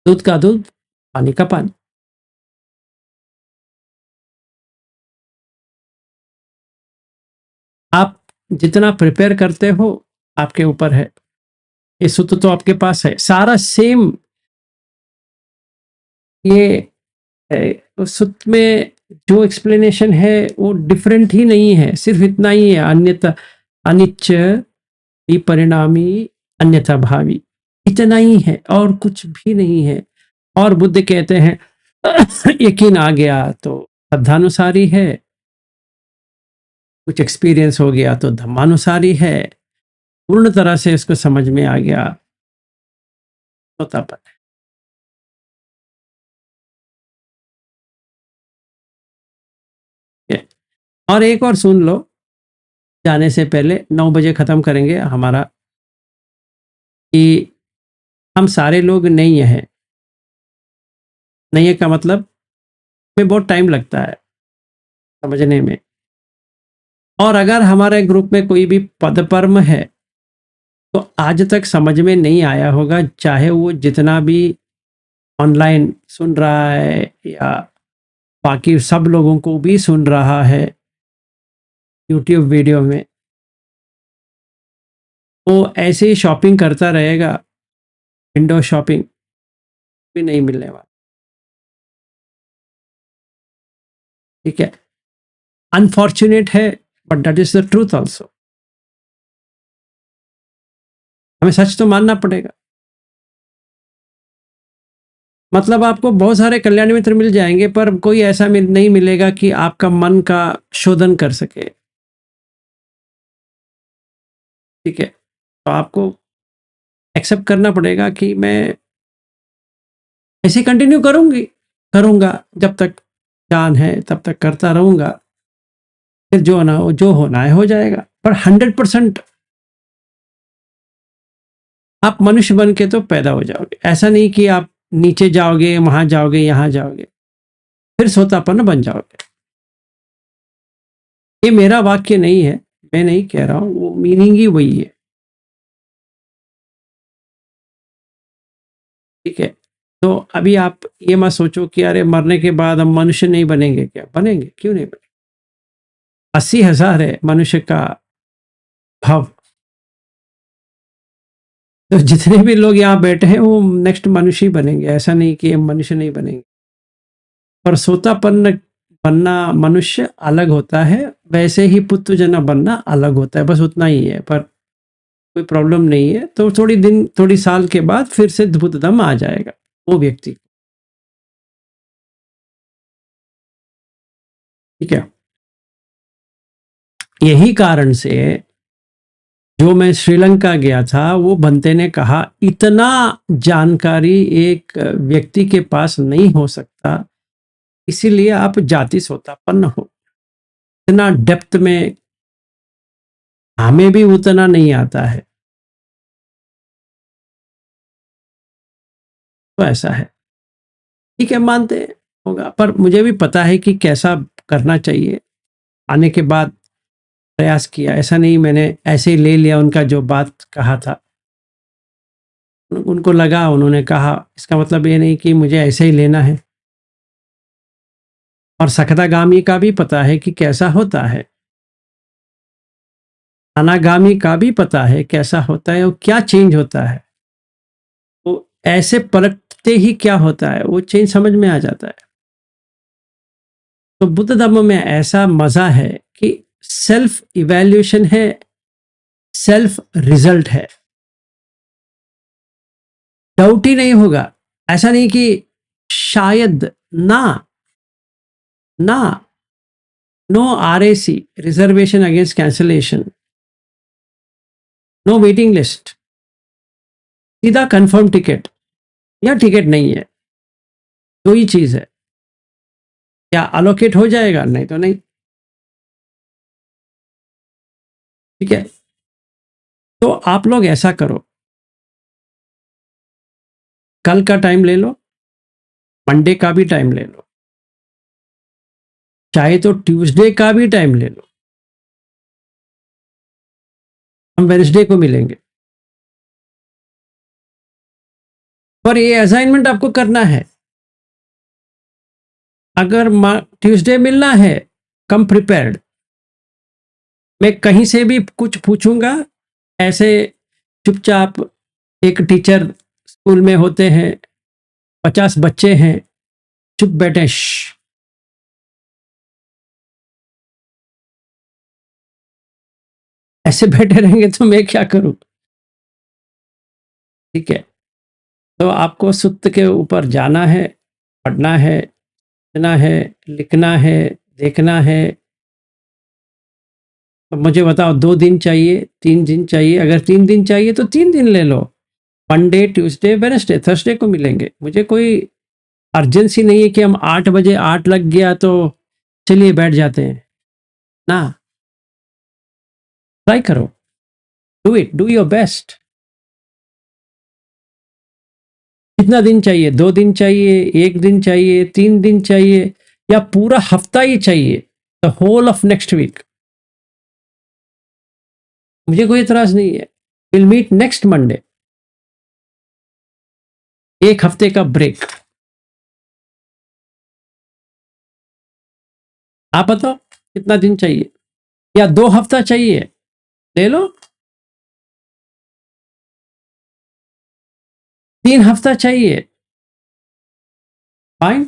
दूध का दूध, पानी का पानी। आप जितना प्रिपेयर करते हो आपके ऊपर है। ये सूत्र तो आपके पास है, सारा सेम। ये उस सूत्र में जो एक्सप्लेनेशन है वो डिफरेंट ही नहीं है, सिर्फ इतना ही है, अन्यथा अनिच्च, विपरिणामी, अन्यथा भावी, इतना ही है और कुछ भी नहीं है। और बुद्ध कहते हैं यकीन आ गया तो श्रद्धानुसारी है, कुछ एक्सपीरियंस हो गया तो धम्मानुसारी है, पूर्ण तरह से इसको समझ में आ गया तो तप है। और एक और सुन लो, जाने से पहले 9 बजे खत्म करेंगे हमारा, कि हम सारे लोग नहीं हैं। नहीं है का मतलब में बहुत टाइम लगता है समझने में। और अगर हमारे ग्रुप में कोई भी पदपर्म है तो आज तक समझ में नहीं आया होगा, चाहे वो जितना भी ऑनलाइन सुन रहा है या बाकी सब लोगों को भी सुन रहा है यूट्यूब वीडियो में, वो ऐसे ही शॉपिंग करता रहेगा, विंडो शॉपिंग भी नहीं मिलने वाला। ठीक है, अनफॉर्चुनेट है, but that is the truth also. हमें सच तो मानना पड़ेगा। मतलब आपको बहुत सारे कल्याण मित्र मिल जाएंगे, पर कोई ऐसा नहीं मिलेगा कि आपका मन का शोधन कर सके। ठीक है, तो आपको एक्सेप्ट करना पड़ेगा कि मैं ऐसे कंटिन्यू करूंगा जब तक जान है, तब तक करता रहूंगा, फिर जो होना है हो जाएगा। पर 100% आप मनुष्य बन के तो पैदा हो जाओगे। ऐसा नहीं कि आप नीचे जाओगे, वहां जाओगे, यहां जाओगे, फिर सोतापन्न बन जाओगे। ये मेरा वाक्य नहीं है, मैं नहीं कह रहा हूं, वो मीनिंग ही वही है। ठीक है, तो अभी आप ये मत सोचो कि अरे मरने के बाद हम मनुष्य नहीं बनेंगे। क्या बनेंगे, क्यों नहीं बनेंगे? 80,000 है मनुष्य का भाव। तो जितने भी लोग यहाँ बैठे हैं वो नेक्स्ट मनुष्य ही बनेंगे, ऐसा नहीं कि हम मनुष्य नहीं बनेंगे। पर सोतापन्न बनना मनुष्य अलग होता है, वैसे ही पुत्रजना बनना अलग होता है, बस उतना ही है। पर कोई प्रॉब्लम नहीं है। तो थोड़ी साल के बाद फिर से बुद्धदम आ जाएगा वो व्यक्ति। ठीक है, यही कारण से जो मैं श्रीलंका गया था, वो बनते ने कहा इतना जानकारी एक व्यक्ति के पास नहीं हो सकता, इसीलिए आप जाति सोतापन्न हो। इतना डेप्थ में हमें भी उतना नहीं आता है। तो ऐसा है। ठीक है, मानते हैं होगा, पर मुझे भी पता है कि कैसा करना चाहिए। आने के बाद प्रयास किया, ऐसा नहीं मैंने ऐसे ही ले लिया उनका जो बात कहा था। उनको लगा, उन्होंने कहा, इसका मतलब ये नहीं कि मुझे ऐसे ही लेना है। और सखदागामी का भी पता है कि कैसा होता है, अनागामी का भी पता है कैसा होता है और क्या चेंज होता है। तो ऐसे पलटते ही क्या होता है, वो चेंज समझ में आ जाता है। तो बुद्ध धर्म में ऐसा मजा है कि सेल्फ इवैल्यूएशन है, सेल्फ रिजल्ट है। डाउट ही नहीं होगा। ऐसा नहीं कि शायद, ना ना, no RAC, reservation against cancellation, no waiting list, सीधा कंफर्म टिकट या टिकट नहीं है, दो ही चीज है। क्या अलोकेट हो जाएगा, नहीं तो नहीं। ठीक है, तो आप लोग ऐसा करो, कल का टाइम ले लो, मंडे का भी टाइम ले लो, चाहे तो ट्यूसडे का भी टाइम ले लो। हम वेडनेसडे को मिलेंगे, पर ये असाइनमेंट आपको करना है। अगर ट्यूसडे मिलना है, कम प्रिपेयर्ड। मैं कहीं से भी कुछ पूछूंगा, ऐसे चुपचाप। एक टीचर स्कूल में होते हैं, 50 बच्चे हैं, चुप बैठे, ऐसे बैठे रहेंगे तो मैं क्या करूं? ठीक है, तो आपको सूत्र के ऊपर जाना है, पढ़ना है, सुनना है, लिखना है, देखना है। तो मुझे बताओ, 2 दिन चाहिए, 3 दिन चाहिए? अगर 3 दिन चाहिए तो 3 दिन ले लो, मंडे, ट्यूसडे, वेडनेसडे, थर्सडे को मिलेंगे। मुझे कोई अर्जेंसी नहीं है कि हम 8 बजे 8 लग गया तो चलिए बैठ जाते हैं ना। ट्राई करो, do it, do your best. कितना दिन चाहिए? 2 दिन चाहिए, 1 दिन चाहिए, 3 दिन चाहिए, या पूरा हफ्ता ही चाहिए, the whole of next week? मुझे कोई एतराज नहीं है। Will meet next Monday. 1 हफ्ते का ब्रेक। आप बताओ कितना दिन चाहिए, या 2 हफ्ता चाहिए? ले लो। 3 हफ्ता चाहिए? Fine,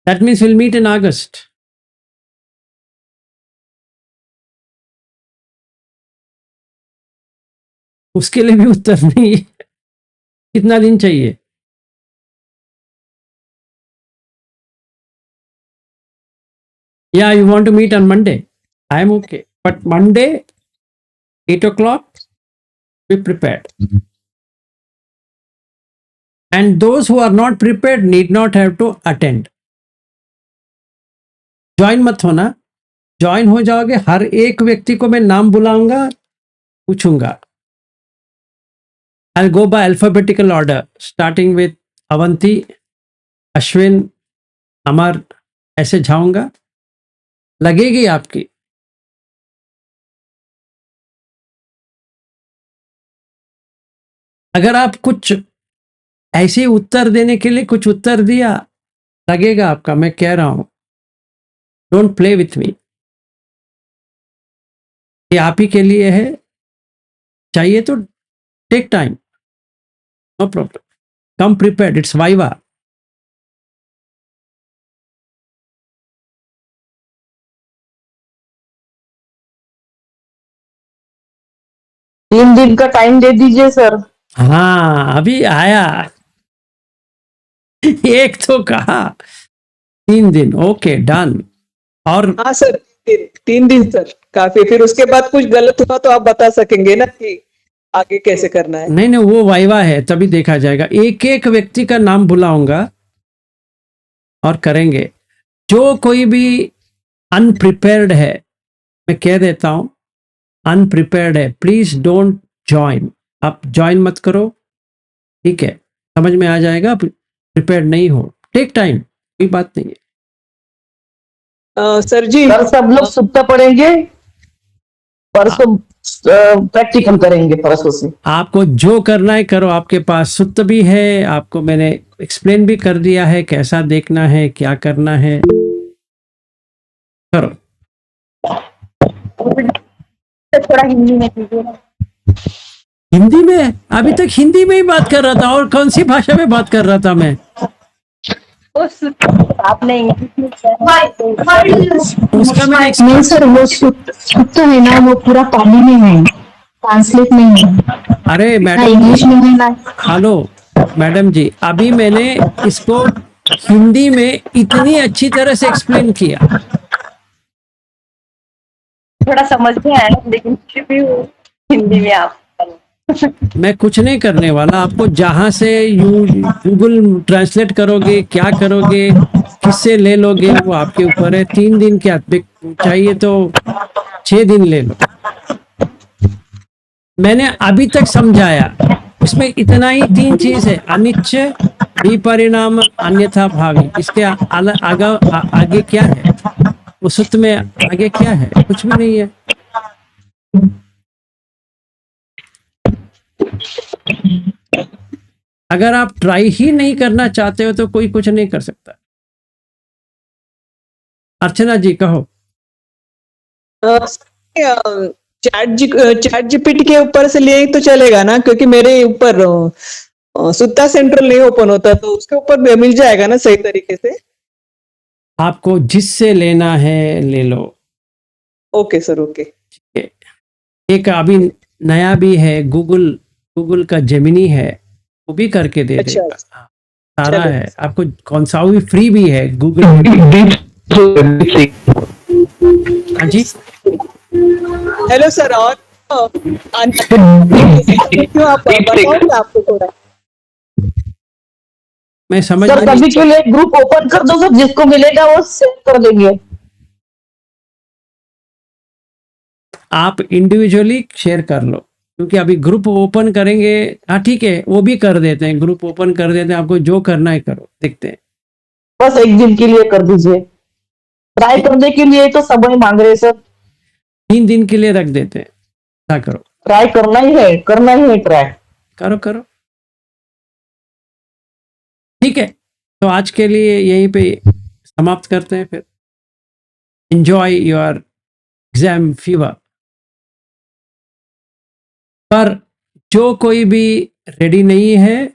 that means will meet in August. उसके लिए भी उत्तर नहीं है। कितना दिन चाहिए? Yeah, you want to meet on Monday? I am okay. But Monday, 8 o'clock, be prepared. And those who are not prepared need not have to attend. Join मत होना, ज्वाइन हो जाओगे, हर एक व्यक्ति को मैं नाम बुलाऊंगा, पूछूंगा। I'll go by alphabetical order, starting with Avanti, Ashwin, अमर, ऐसे जाऊंगा, लगेगी आपकी। अगर आप कुछ ऐसे उत्तर देने के लिए कुछ उत्तर दिया, लगेगा आपका, मैं कह रहा हूं। Don't play with me. ये आप ही के लिए है, चाहिए तो take time, no problem, come prepared, it's viva. तीन दिन का टाइम दे दीजिए सर। हाँ, अभी आया। एक तो कहा 3 दिन, ओके डन। और हाँ सर, 3 दिन सर काफी। फिर उसके बाद कुछ गलत हुआ तो आप बता सकेंगे ना कि आगे कैसे करना है। नहीं, वो वाइवा है, तभी देखा जाएगा। एक एक व्यक्ति का नाम बुलाऊंगा और करेंगे। जो कोई भी अनप्रिपेयर्ड है, मैं कह देता हूं, अनप्रिपेयर्ड है, प्लीज डोंट ज्वाइन। आप ज्वाइन मत करो, ठीक है? समझ में आ जाएगा। प्रिपेयर्ड नहीं हो, टेक टाइम, कोई बात नहीं है। सर जी, सर सब लोग सुबह पढ़ेंगे, परसों प्रैक्टिकल करेंगे, परसों से। आपको जो करना है करो, आपके पास सुत्त भी है, आपको मैंने एक्सप्लेन भी कर दिया है कैसा देखना है, क्या करना है, करो। थोड़ा हिंदी में कीजिए ना। हिंदी में? अभी तक हिंदी में ही बात कर रहा था, और कौन सी भाषा में बात कर रहा था मैं? आपने इंग्लिश में उसका मैंने नहीं सर, वो शुद्ध है ना, वो पूरा पाली में है, ट्रांसलेट नहीं है। अरे ना मैडम, इंग्लिश में है ना। हेलो मैडम जी, अभी मैंने इसको हिंदी में इतनी अच्छी तरह से एक्सप्लेन किया। थोड़ा समझ में आया, लेकिन फिर भी वो हिंदी में आप मैं कुछ नहीं करने वाला, आपको जहां से गूगल ट्रांसलेट करोगे, क्या करोगे, किससे ले लोगे, वो आपके ऊपर है। 3 दिन क्या चाहिए तो 6 दिन ले लो। मैंने अभी तक समझाया, इसमें इतना ही 3 चीज है: अनिश्चय, विपरिणाम, अन्यथा भावी। इसके आगे क्या है? वो सूत्र में आगे क्या है? कुछ भी नहीं है। अगर आप ट्राई ही नहीं करना चाहते हो तो कोई कुछ नहीं कर सकता। अर्चना जी कहो। चैट जीपीटी के ऊपर से लिए तो चलेगा ना, क्योंकि मेरे ऊपर सुत्ता सेंट्रल नहीं ओपन होता, तो उसके ऊपर मिल जाएगा ना सही तरीके से? आपको जिससे लेना है ले लो। Okay sir, okay. एक अभी नया भी है, गूगल का जेमिनी है, वो भी करके दे अच्छा, देगा। सारा चलो। है, आपको कौन सा भी फ्री भी है गूगल। हाँ जी, हेलो सर, और क्यों आप बताओगे आपको थोड़ा? मैं समझ सर, नहीं। कभी के लिए ग्रुप ओपन कर दो सर, जिसको मिलेगा वो शेयर कर देंगे। आप इंडिविजुअली शेयर कर लो, क्योंकि अभी ग्रुप ओपन करेंगे। हाँ ठीक है, वो भी कर देते हैं, ग्रुप ओपन कर देते हैं। आपको जो करना है करो, देखते हैं। बस एक दिन के लिए कर दीजिए, ट्राई करने के लिए तो समय मांग रहे सर। 3 दिन के लिए रख देते हैं, क्या करो? ट्राई करना ही है, करना ही है ट्राई। करो। ठीक है, तो आज के लिए यहीं पे समाप्त करते हैं फिर। Enjoy your exam fever. पर जो कोई भी रेडी नहीं है,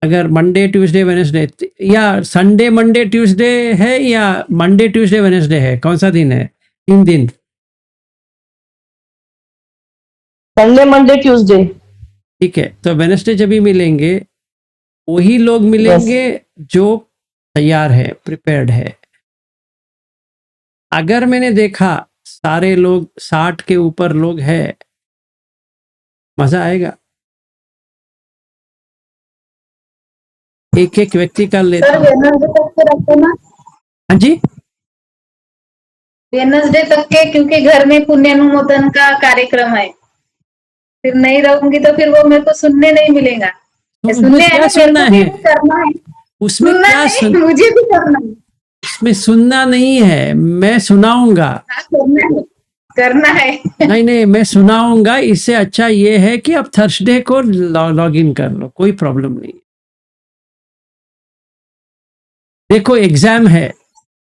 अगर मंडे ट्यूसडे वेडनेसडे या संडे मंडे ट्यूसडे है, या मंडे ट्यूसडे वेडनेसडे है, कौन सा दिन है? 3 दिन। Sunday Monday Tuesday. ठीक है, तो वेडनेसडे जब भी मिलेंगे वही लोग मिलेंगे जो तैयार है, प्रिपेयर्ड है। अगर मैंने देखा सारे लोग 60 के ऊपर लोग हैं, मजा आएगा। एक एक व्यक्ति का लेता सर हूँ। वेडनेसडे तक के रखते ना, हाँ जी, वेडनेसडे तक के, क्योंकि घर में पुण्यानुमोदन का कार्यक्रम है। फिर नहीं रहूंगी तो फिर वो मेरे को सुनने नहीं मिलेगा। तो उसमें सुनने क्या आने मेरे सुनना को भी है? करना है, उसमें सुनना क्या नहीं सुन मुझे भी करना है। उसमें सुनना नहीं है, मैं सुनाऊंगा। हाँ, करना है। नहीं नहीं, मैं सुनाऊंगा। इससे अच्छा ये है कि अब थर्सडे को लॉग इन कर लो, कोई प्रॉब्लम नहीं। देखो एग्जाम है,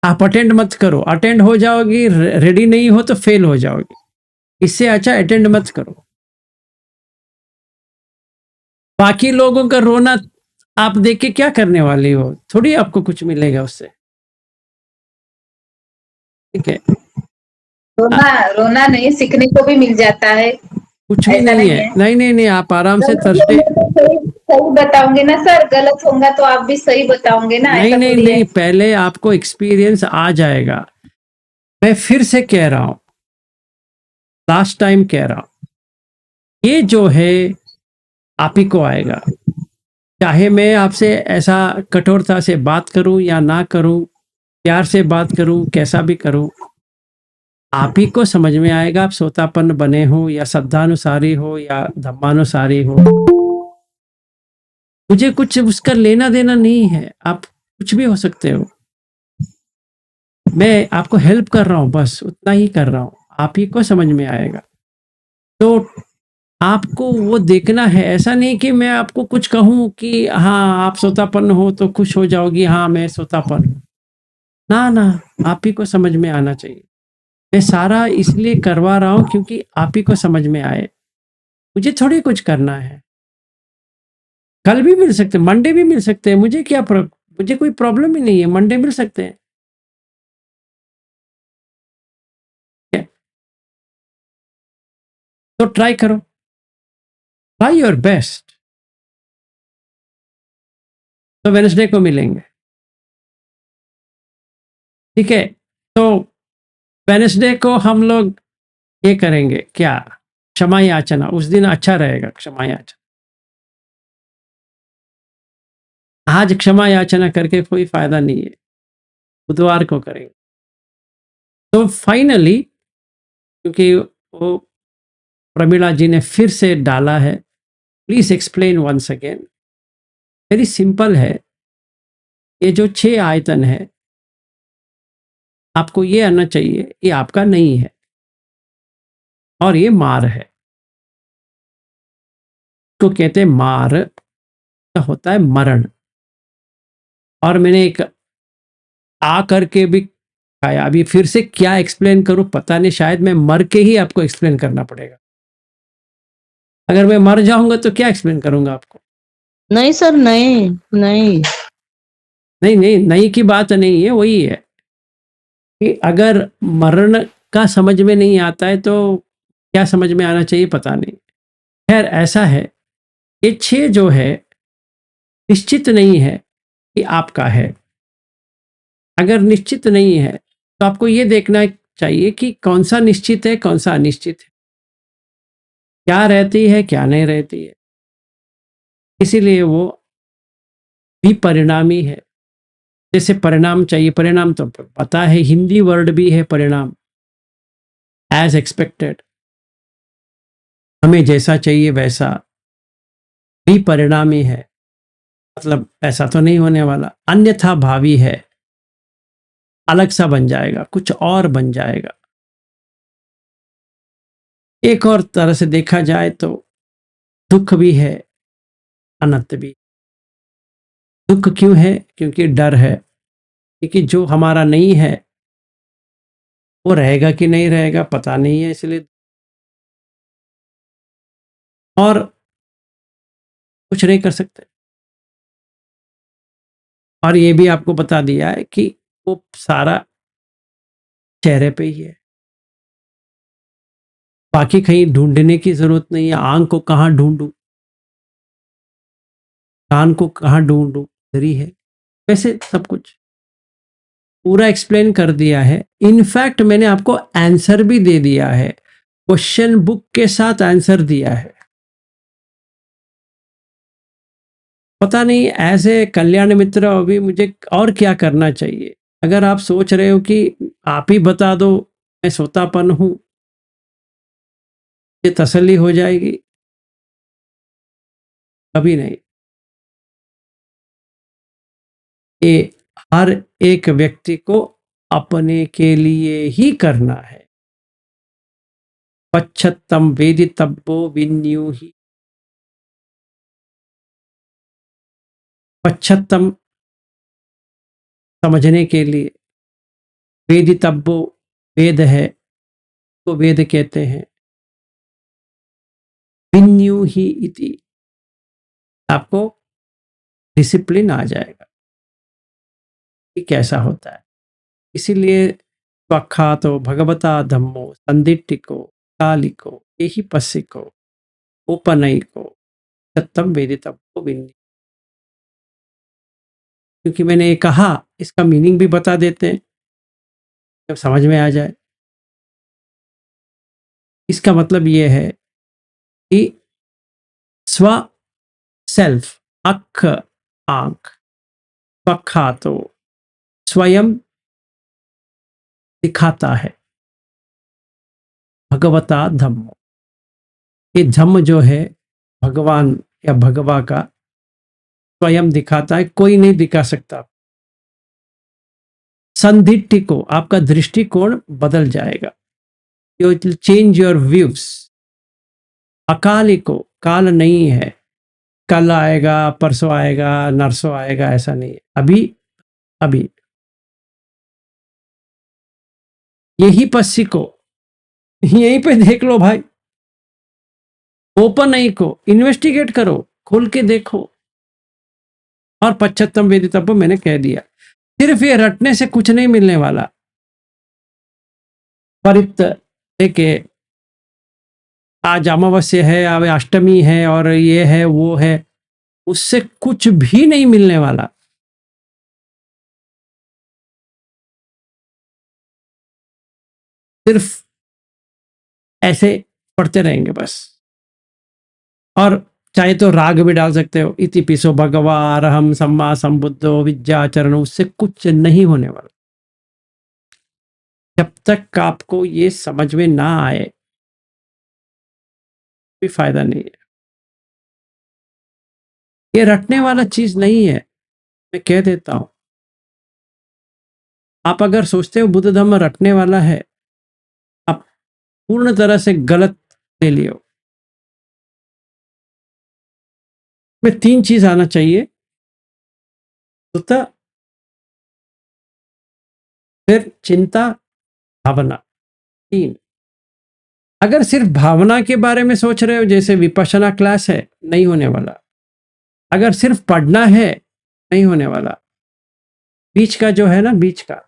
आप अटेंड मत करो, अटेंड हो जाओगी, रेडी नहीं हो तो फेल हो जाओगी। इससे अच्छा अटेंड मत करो। बाकी लोगों का रोना आप देख के क्या करने वाली हो? थोड़ी आपको कुछ मिलेगा उससे। ठीक है, रोना रोना नहीं, सीखने को भी मिल जाता है। कुछ भी ऐसा नहीं नहीं है। है। नहीं नहीं नहीं, आप आराम से गलत थर्सडे। होंगे तो सही बताऊंगे ना सर, गलत होगा तो आप भी सही बताओगे ना, नहीं ऐसा नहीं थोड़ी है। नहीं, पहले आपको एक्सपीरियंस आ जाएगा। मैं फिर से कह रहा हूं, लास्ट टाइम कह रहा हूं, ये जो है आप ही को आएगा। चाहे मैं आपसे ऐसा कठोरता से बात करूं या ना करूं, प्यार से बात करूं, कैसा भी करूं, आप ही को समझ में आएगा। आप सोतापन्न बने हो या श्रद्धानुसारी हो या धम्मानुसारी हो, मुझे कुछ उसका लेना देना नहीं है। आप कुछ भी हो सकते हो। मैं आपको हेल्प कर रहा हूं, बस उतना ही कर रहा हूं। आप ही को समझ में आएगा। तो आपको वो देखना है। ऐसा नहीं कि मैं आपको कुछ कहूं कि हाँ आप सोतापन्न हो तो खुश हो जाओगी, हाँ मैं सोतापन्न हूं। ना ना, आप ही को समझ में आना चाहिए। मैं सारा इसलिए करवा रहा हूं क्योंकि आप ही को समझ में आए। मुझे थोड़ी कुछ करना है। कल भी मिल सकते, मंडे भी मिल सकते हैं। मुझे क्या मुझे कोई प्रॉब्लम ही नहीं है, मंडे मिल सकते हैं। तो ट्राई करो, ट्राई योर बेस्ट। तो वेडनेसडे को मिलेंगे, ठीक है। तो वेडनेसडे को हम लोग ये करेंगे क्या, क्षमा याचना। उस दिन अच्छा रहेगा क्षमा याचना। आज क्षमा याचना करके कोई फायदा नहीं है, बुधवार को करेंगे। तो फाइनली, क्योंकि वो प्रमीला जी ने फिर से डाला है, please explain once again. Very simple है। ये जो 6 आयतन है, आपको ये आना चाहिए ये आपका नहीं है और ये मार है। तो कहते हैं मार का होता है मरण। और मैंने एक आ करके भी खाया। अभी फिर से क्या एक्सप्लेन करूं पता नहीं, शायद मैं मर के ही आपको एक्सप्लेन करना पड़ेगा। अगर मैं मर जाऊंगा तो क्या एक्सप्लेन करूंगा आपको? नहीं सर, नहीं नहीं। नहीं नहीं, नहीं की बात नहीं है, वही है कि अगर मरण का समझ में नहीं आता है तो क्या समझ में आना चाहिए पता नहीं। खैर ऐसा है, ये 6 जो है निश्चित नहीं है कि आपका है। अगर निश्चित नहीं है तो आपको ये देखना चाहिए कि कौन सा निश्चित है, कौन सा अनिश्चित है, क्या रहती है, क्या नहीं रहती है। इसीलिए वो भी परिणामी है। जैसे परिणाम चाहिए, परिणाम तो पता है, हिंदी वर्ड भी है परिणाम, एज एक्सपेक्टेड। हमें जैसा चाहिए वैसा भी परिणामी है, मतलब ऐसा तो नहीं होने वाला। अन्यथा भावी है, अलग सा बन जाएगा, कुछ और बन जाएगा। एक और तरह से देखा जाए तो दुख भी है, अनंत भी। दुख क्यों है? क्योंकि डर है, क्योंकि जो हमारा नहीं है वो रहेगा कि नहीं रहेगा पता नहीं है, इसलिए। और कुछ नहीं कर सकते। और ये भी आपको बता दिया है कि वो सारा चेहरे पे ही है। बाकी कहीं ढूंढने की जरूरत नहीं है। आंख को कहाँ ढूंढूं, कान को कहाँ ढूंढूं, इधर ही है। वैसे सब कुछ पूरा एक्सप्लेन कर दिया है। इनफैक्ट मैंने आपको आंसर भी दे दिया है, क्वेश्चन बुक के साथ आंसर दिया है। पता नहीं ऐसे कल्याण मित्र अभी मुझे और क्या करना चाहिए। अगर आप सोच रहे हो कि आप ही बता दो मैं सोतापन हूं, ये तसल्ली हो जाएगी, कभी नहीं। ये हर एक व्यक्ति को अपने के लिए ही करना है। पश्चत्तम वेदितव्यो विन्यूहि। पश्चत्तम समझने के लिए, वेदितव्यो वेद है तो वेद कहते हैं, विन्यूहि इति, आपको डिसिप्लिन आ जाएगा कि कैसा होता है। इसीलिए स्वख्यातो भगवता धम्मो संदिट्टिको कालिको एहि पस्सिको उपनयिको सत्यम वेदितव्यो विन्यू। क्योंकि मैंने ये कहा, इसका मीनिंग भी बता देते हैं जब समझ में आ जाए। इसका मतलब ये है कि स्व सेल्फ, अख आंख, स्वख्यातो स्वयं दिखाता है, भगवता धम्मो, ये धम्म जो है भगवान या भगवा का स्वयं दिखाता है, कोई नहीं दिखा सकता। संदिट्टि को, आपका दृष्टिकोण बदल जाएगा, you will change your views. Akali को, काल नहीं है, कल आएगा, परसों आएगा, नरसों आएगा, ऐसा नहीं है, अभी अभी। यही पस्सी को, यहीं पे देख लो भाई। ओपन नहीं को, इन्वेस्टिगेट करो, खोल के देखो। और पश्चत्तम वेदितव्यो मैंने कह दिया। सिर्फ ये रटने से कुछ नहीं मिलने वाला। परिप्त लेके आज अमावस्या है, अब अष्टमी है और ये है वो है, उससे कुछ भी नहीं मिलने वाला। सिर्फ ऐसे पढ़ते रहेंगे बस। और चाहे तो राग भी डाल सकते हो, इति पिसो भगवा अरहम सम्मा संबुद्धो विद्याचरण, उससे कुछ नहीं होने वाला। जब तक आपको ये समझ में ना आए कोई फायदा नहीं है। ये रटने वाला चीज नहीं है, मैं कह देता हूं। आप अगर सोचते हो बुद्ध धर्म रटने वाला है, आप पूर्ण तरह से गलत ले लियो। में 3 चीज आना चाहिए, सुत, फिर चिंता, भावना। 3। अगर सिर्फ भावना के बारे में सोच रहे हो, जैसे विपश्यना क्लास है, नहीं होने वाला। अगर सिर्फ पढ़ना है, नहीं होने वाला। बीच का जो है ना, बीच का,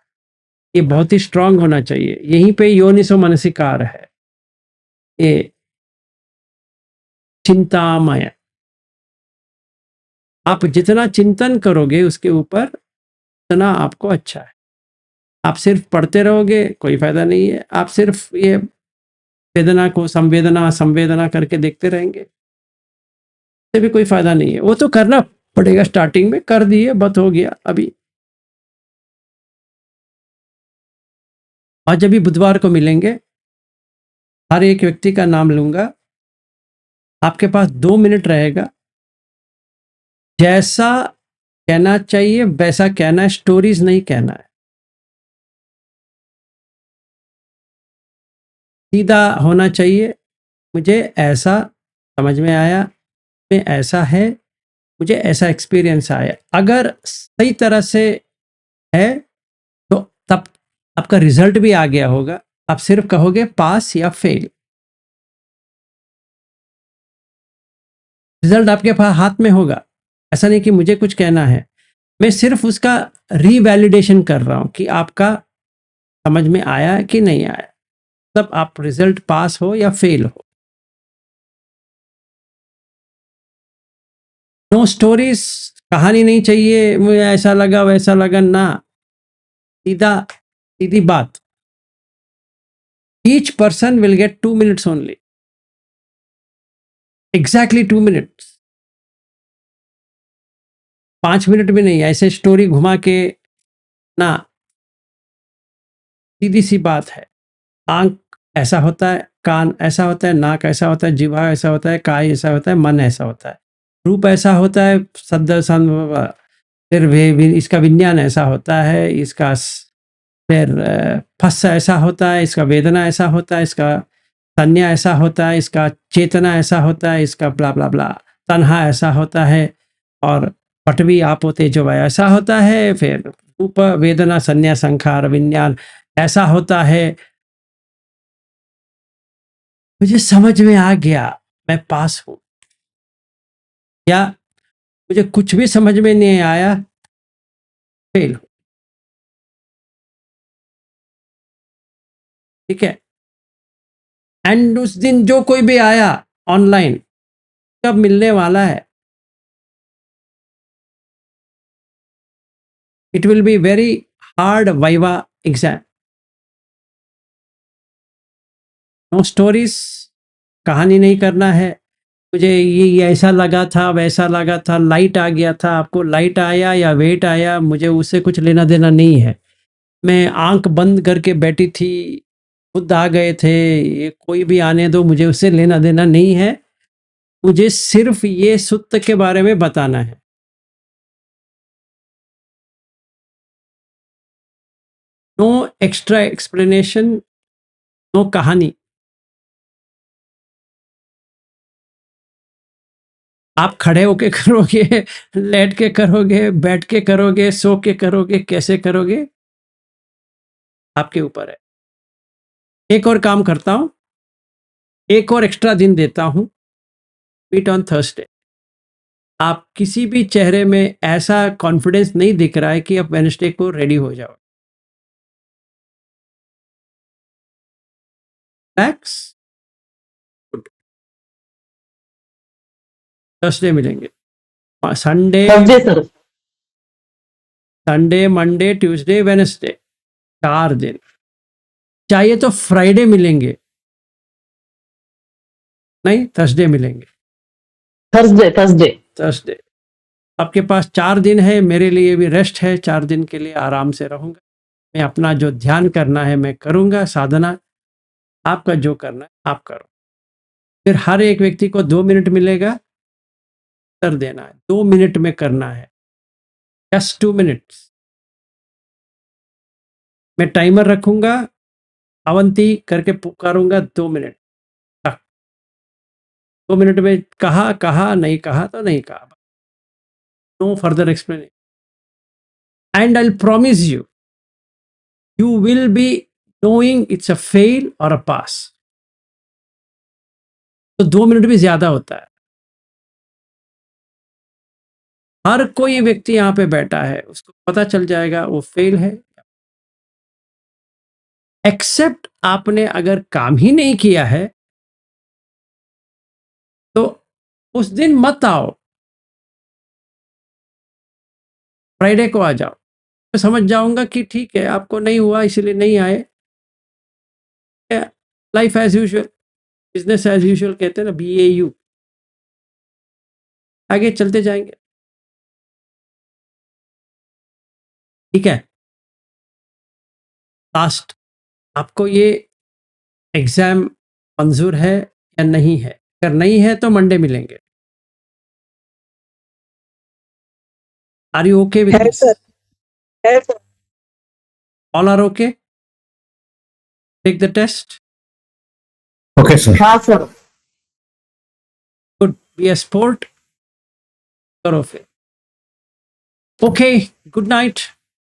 ये बहुत ही स्ट्रांग होना चाहिए। यहीं पे योनिसो मनसिकार है, ये चिंतामय। आप जितना चिंतन करोगे उसके ऊपर, उतना आपको अच्छा है। आप सिर्फ पढ़ते रहोगे, कोई फायदा नहीं है। आप सिर्फ ये वेदना को संवेदना संवेदना करके देखते रहेंगे, इससे भी कोई फायदा नहीं है। वो तो करना पड़ेगा, स्टार्टिंग में कर दिए, बस हो गया। अभी आज अभी बुधवार को मिलेंगे, हर एक व्यक्ति का नाम लूंगा, आपके पास 2 मिनट रहेगा। जैसा कहना चाहिए वैसा कहना है, स्टोरीज नहीं कहना है। सीधा होना चाहिए, मुझे ऐसा समझ में आया, में ऐसा है, मुझे ऐसा एक्सपीरियंस आया। अगर सही तरह से है तो तब आपका रिजल्ट भी आ गया होगा। आप सिर्फ कहोगे पास या फेल, रिजल्ट आपके पास हाथ में होगा। ऐसा नहीं कि मुझे कुछ कहना है, मैं सिर्फ उसका रीवैलिडेशन कर रहा हूं कि आपका समझ में आया कि नहीं आया। तब आप रिजल्ट पास हो या फेल हो। नो स्टोरीज, कहानी नहीं चाहिए, मुझे ऐसा लगा वैसा लगा ना, सीधा सीधी बात। Each person will get 2 minutes only, exactly 2 minutes, 5 minute भी नहीं, ऐसे स्टोरी घुमा के ना, सीधी सी बात है। आंख ऐसा होता है, कान ऐसा होता है, नाक ऐसा होता है, जिह्वा ऐसा होता है, काय ऐसा होता है, मन ऐसा होता है, रूप ऐसा होता है, फिर इसका विज्ञान ऐसा होता है, इसका फिर फस ऐसा होता है, इसका वेदना ऐसा होता है, इसका संज्ञा ऐसा होता है, इसका चेतना ऐसा होता है, इसका ब्ला ब्ला ब्ला, तन्हा ऐसा होता है, और पटवी आप होते जो ऐसा होता है, फिर रूप वेदना संज्ञा संखार विज्ञान ऐसा होता है। मुझे समझ में आ गया, मैं पास हूं। या मुझे कुछ भी समझ में नहीं आया, फेल हूं। ठीक है। एंड उस दिन जो कोई भी आया ऑनलाइन, कब मिलने वाला है, it will be very hard viva exam. No stories, कहानी नहीं करना है, मुझे ये ऐसा लगा था वैसा लगा था, लाइट आ गया था, आपको लाइट आया या वेट आया, मुझे उससे कुछ लेना देना नहीं है। मैं आंख बंद करके बैठी थी, खुद आ गए थे, ये कोई भी आने दो, मुझे उससे लेना देना नहीं है। मुझे सिर्फ ये सुत्त के बारे में बताना है। नो एक्स्ट्रा एक्सप्लेनेशन, नो कहानी। आप खड़े होके करोगे, लेट के करोगे, बैठ के करोगे, सो के करोगे, कैसे करोगे, आपके ऊपर है। एक और काम करता हूं, एक और एक्स्ट्रा दिन देता हूं, मीट ऑन थर्सडे। आप किसी भी चेहरे में ऐसा कॉन्फिडेंस नहीं दिख रहा है कि आप वेडनेसडे को रेडी हो जाओ। रिलैक्स, थर्सडे मिलेंगे, Sunday Thursday sir. Sunday Monday Tuesday Wednesday, 4 दिन। चाहिए तो फ्राइडे मिलेंगे, नहीं थर्सडे मिलेंगे। थर्सडे थर्सडे थर्सडे आपके पास 4 दिन है, मेरे लिए भी रेस्ट है, 4 दिन के लिए आराम से रहूंगा। मैं अपना जो ध्यान करना है मैं करूंगा, साधना, आपका जो करना है आप करो। फिर हर एक व्यक्ति को 2 मिनट मिलेगा, उत्तर देना है, 2 मिनट में करना है, जस्ट 2 मिनट्स। मैं टाइमर रखूंगा, अवंती करके पुकारूंगा 2 मिनट तक। 2 मिनट में कहा कहा, नहीं कहा तो नहीं कहा, no further explanation. And I promise you, you will be knowing it's a fail or a pass। तो 2 मिनट भी ज्यादा होता है। हर कोई व्यक्ति यहां पे बैठा है, उसको पता चल जाएगा वो फेल है। एक्सेप्ट आपने अगर काम ही नहीं किया है तो उस दिन मत आओ, फ्राइडे को आ जाओ। मैं समझ जाऊंगा कि ठीक है आपको नहीं हुआ इसलिए नहीं आए, life as usual, business as usual कहते हैं ना, BAU, आगे चलते जाएंगे। ठीक है। लास्ट, आपको ये एग्जाम मंजूर है या नहीं है? अगर नहीं है तो मंडे मिलेंगे। Are you okay with this? है sir. All are okay? Take the test, okay sir. हाँ sir. Good, be a sport, करो फिर। Okay, good night.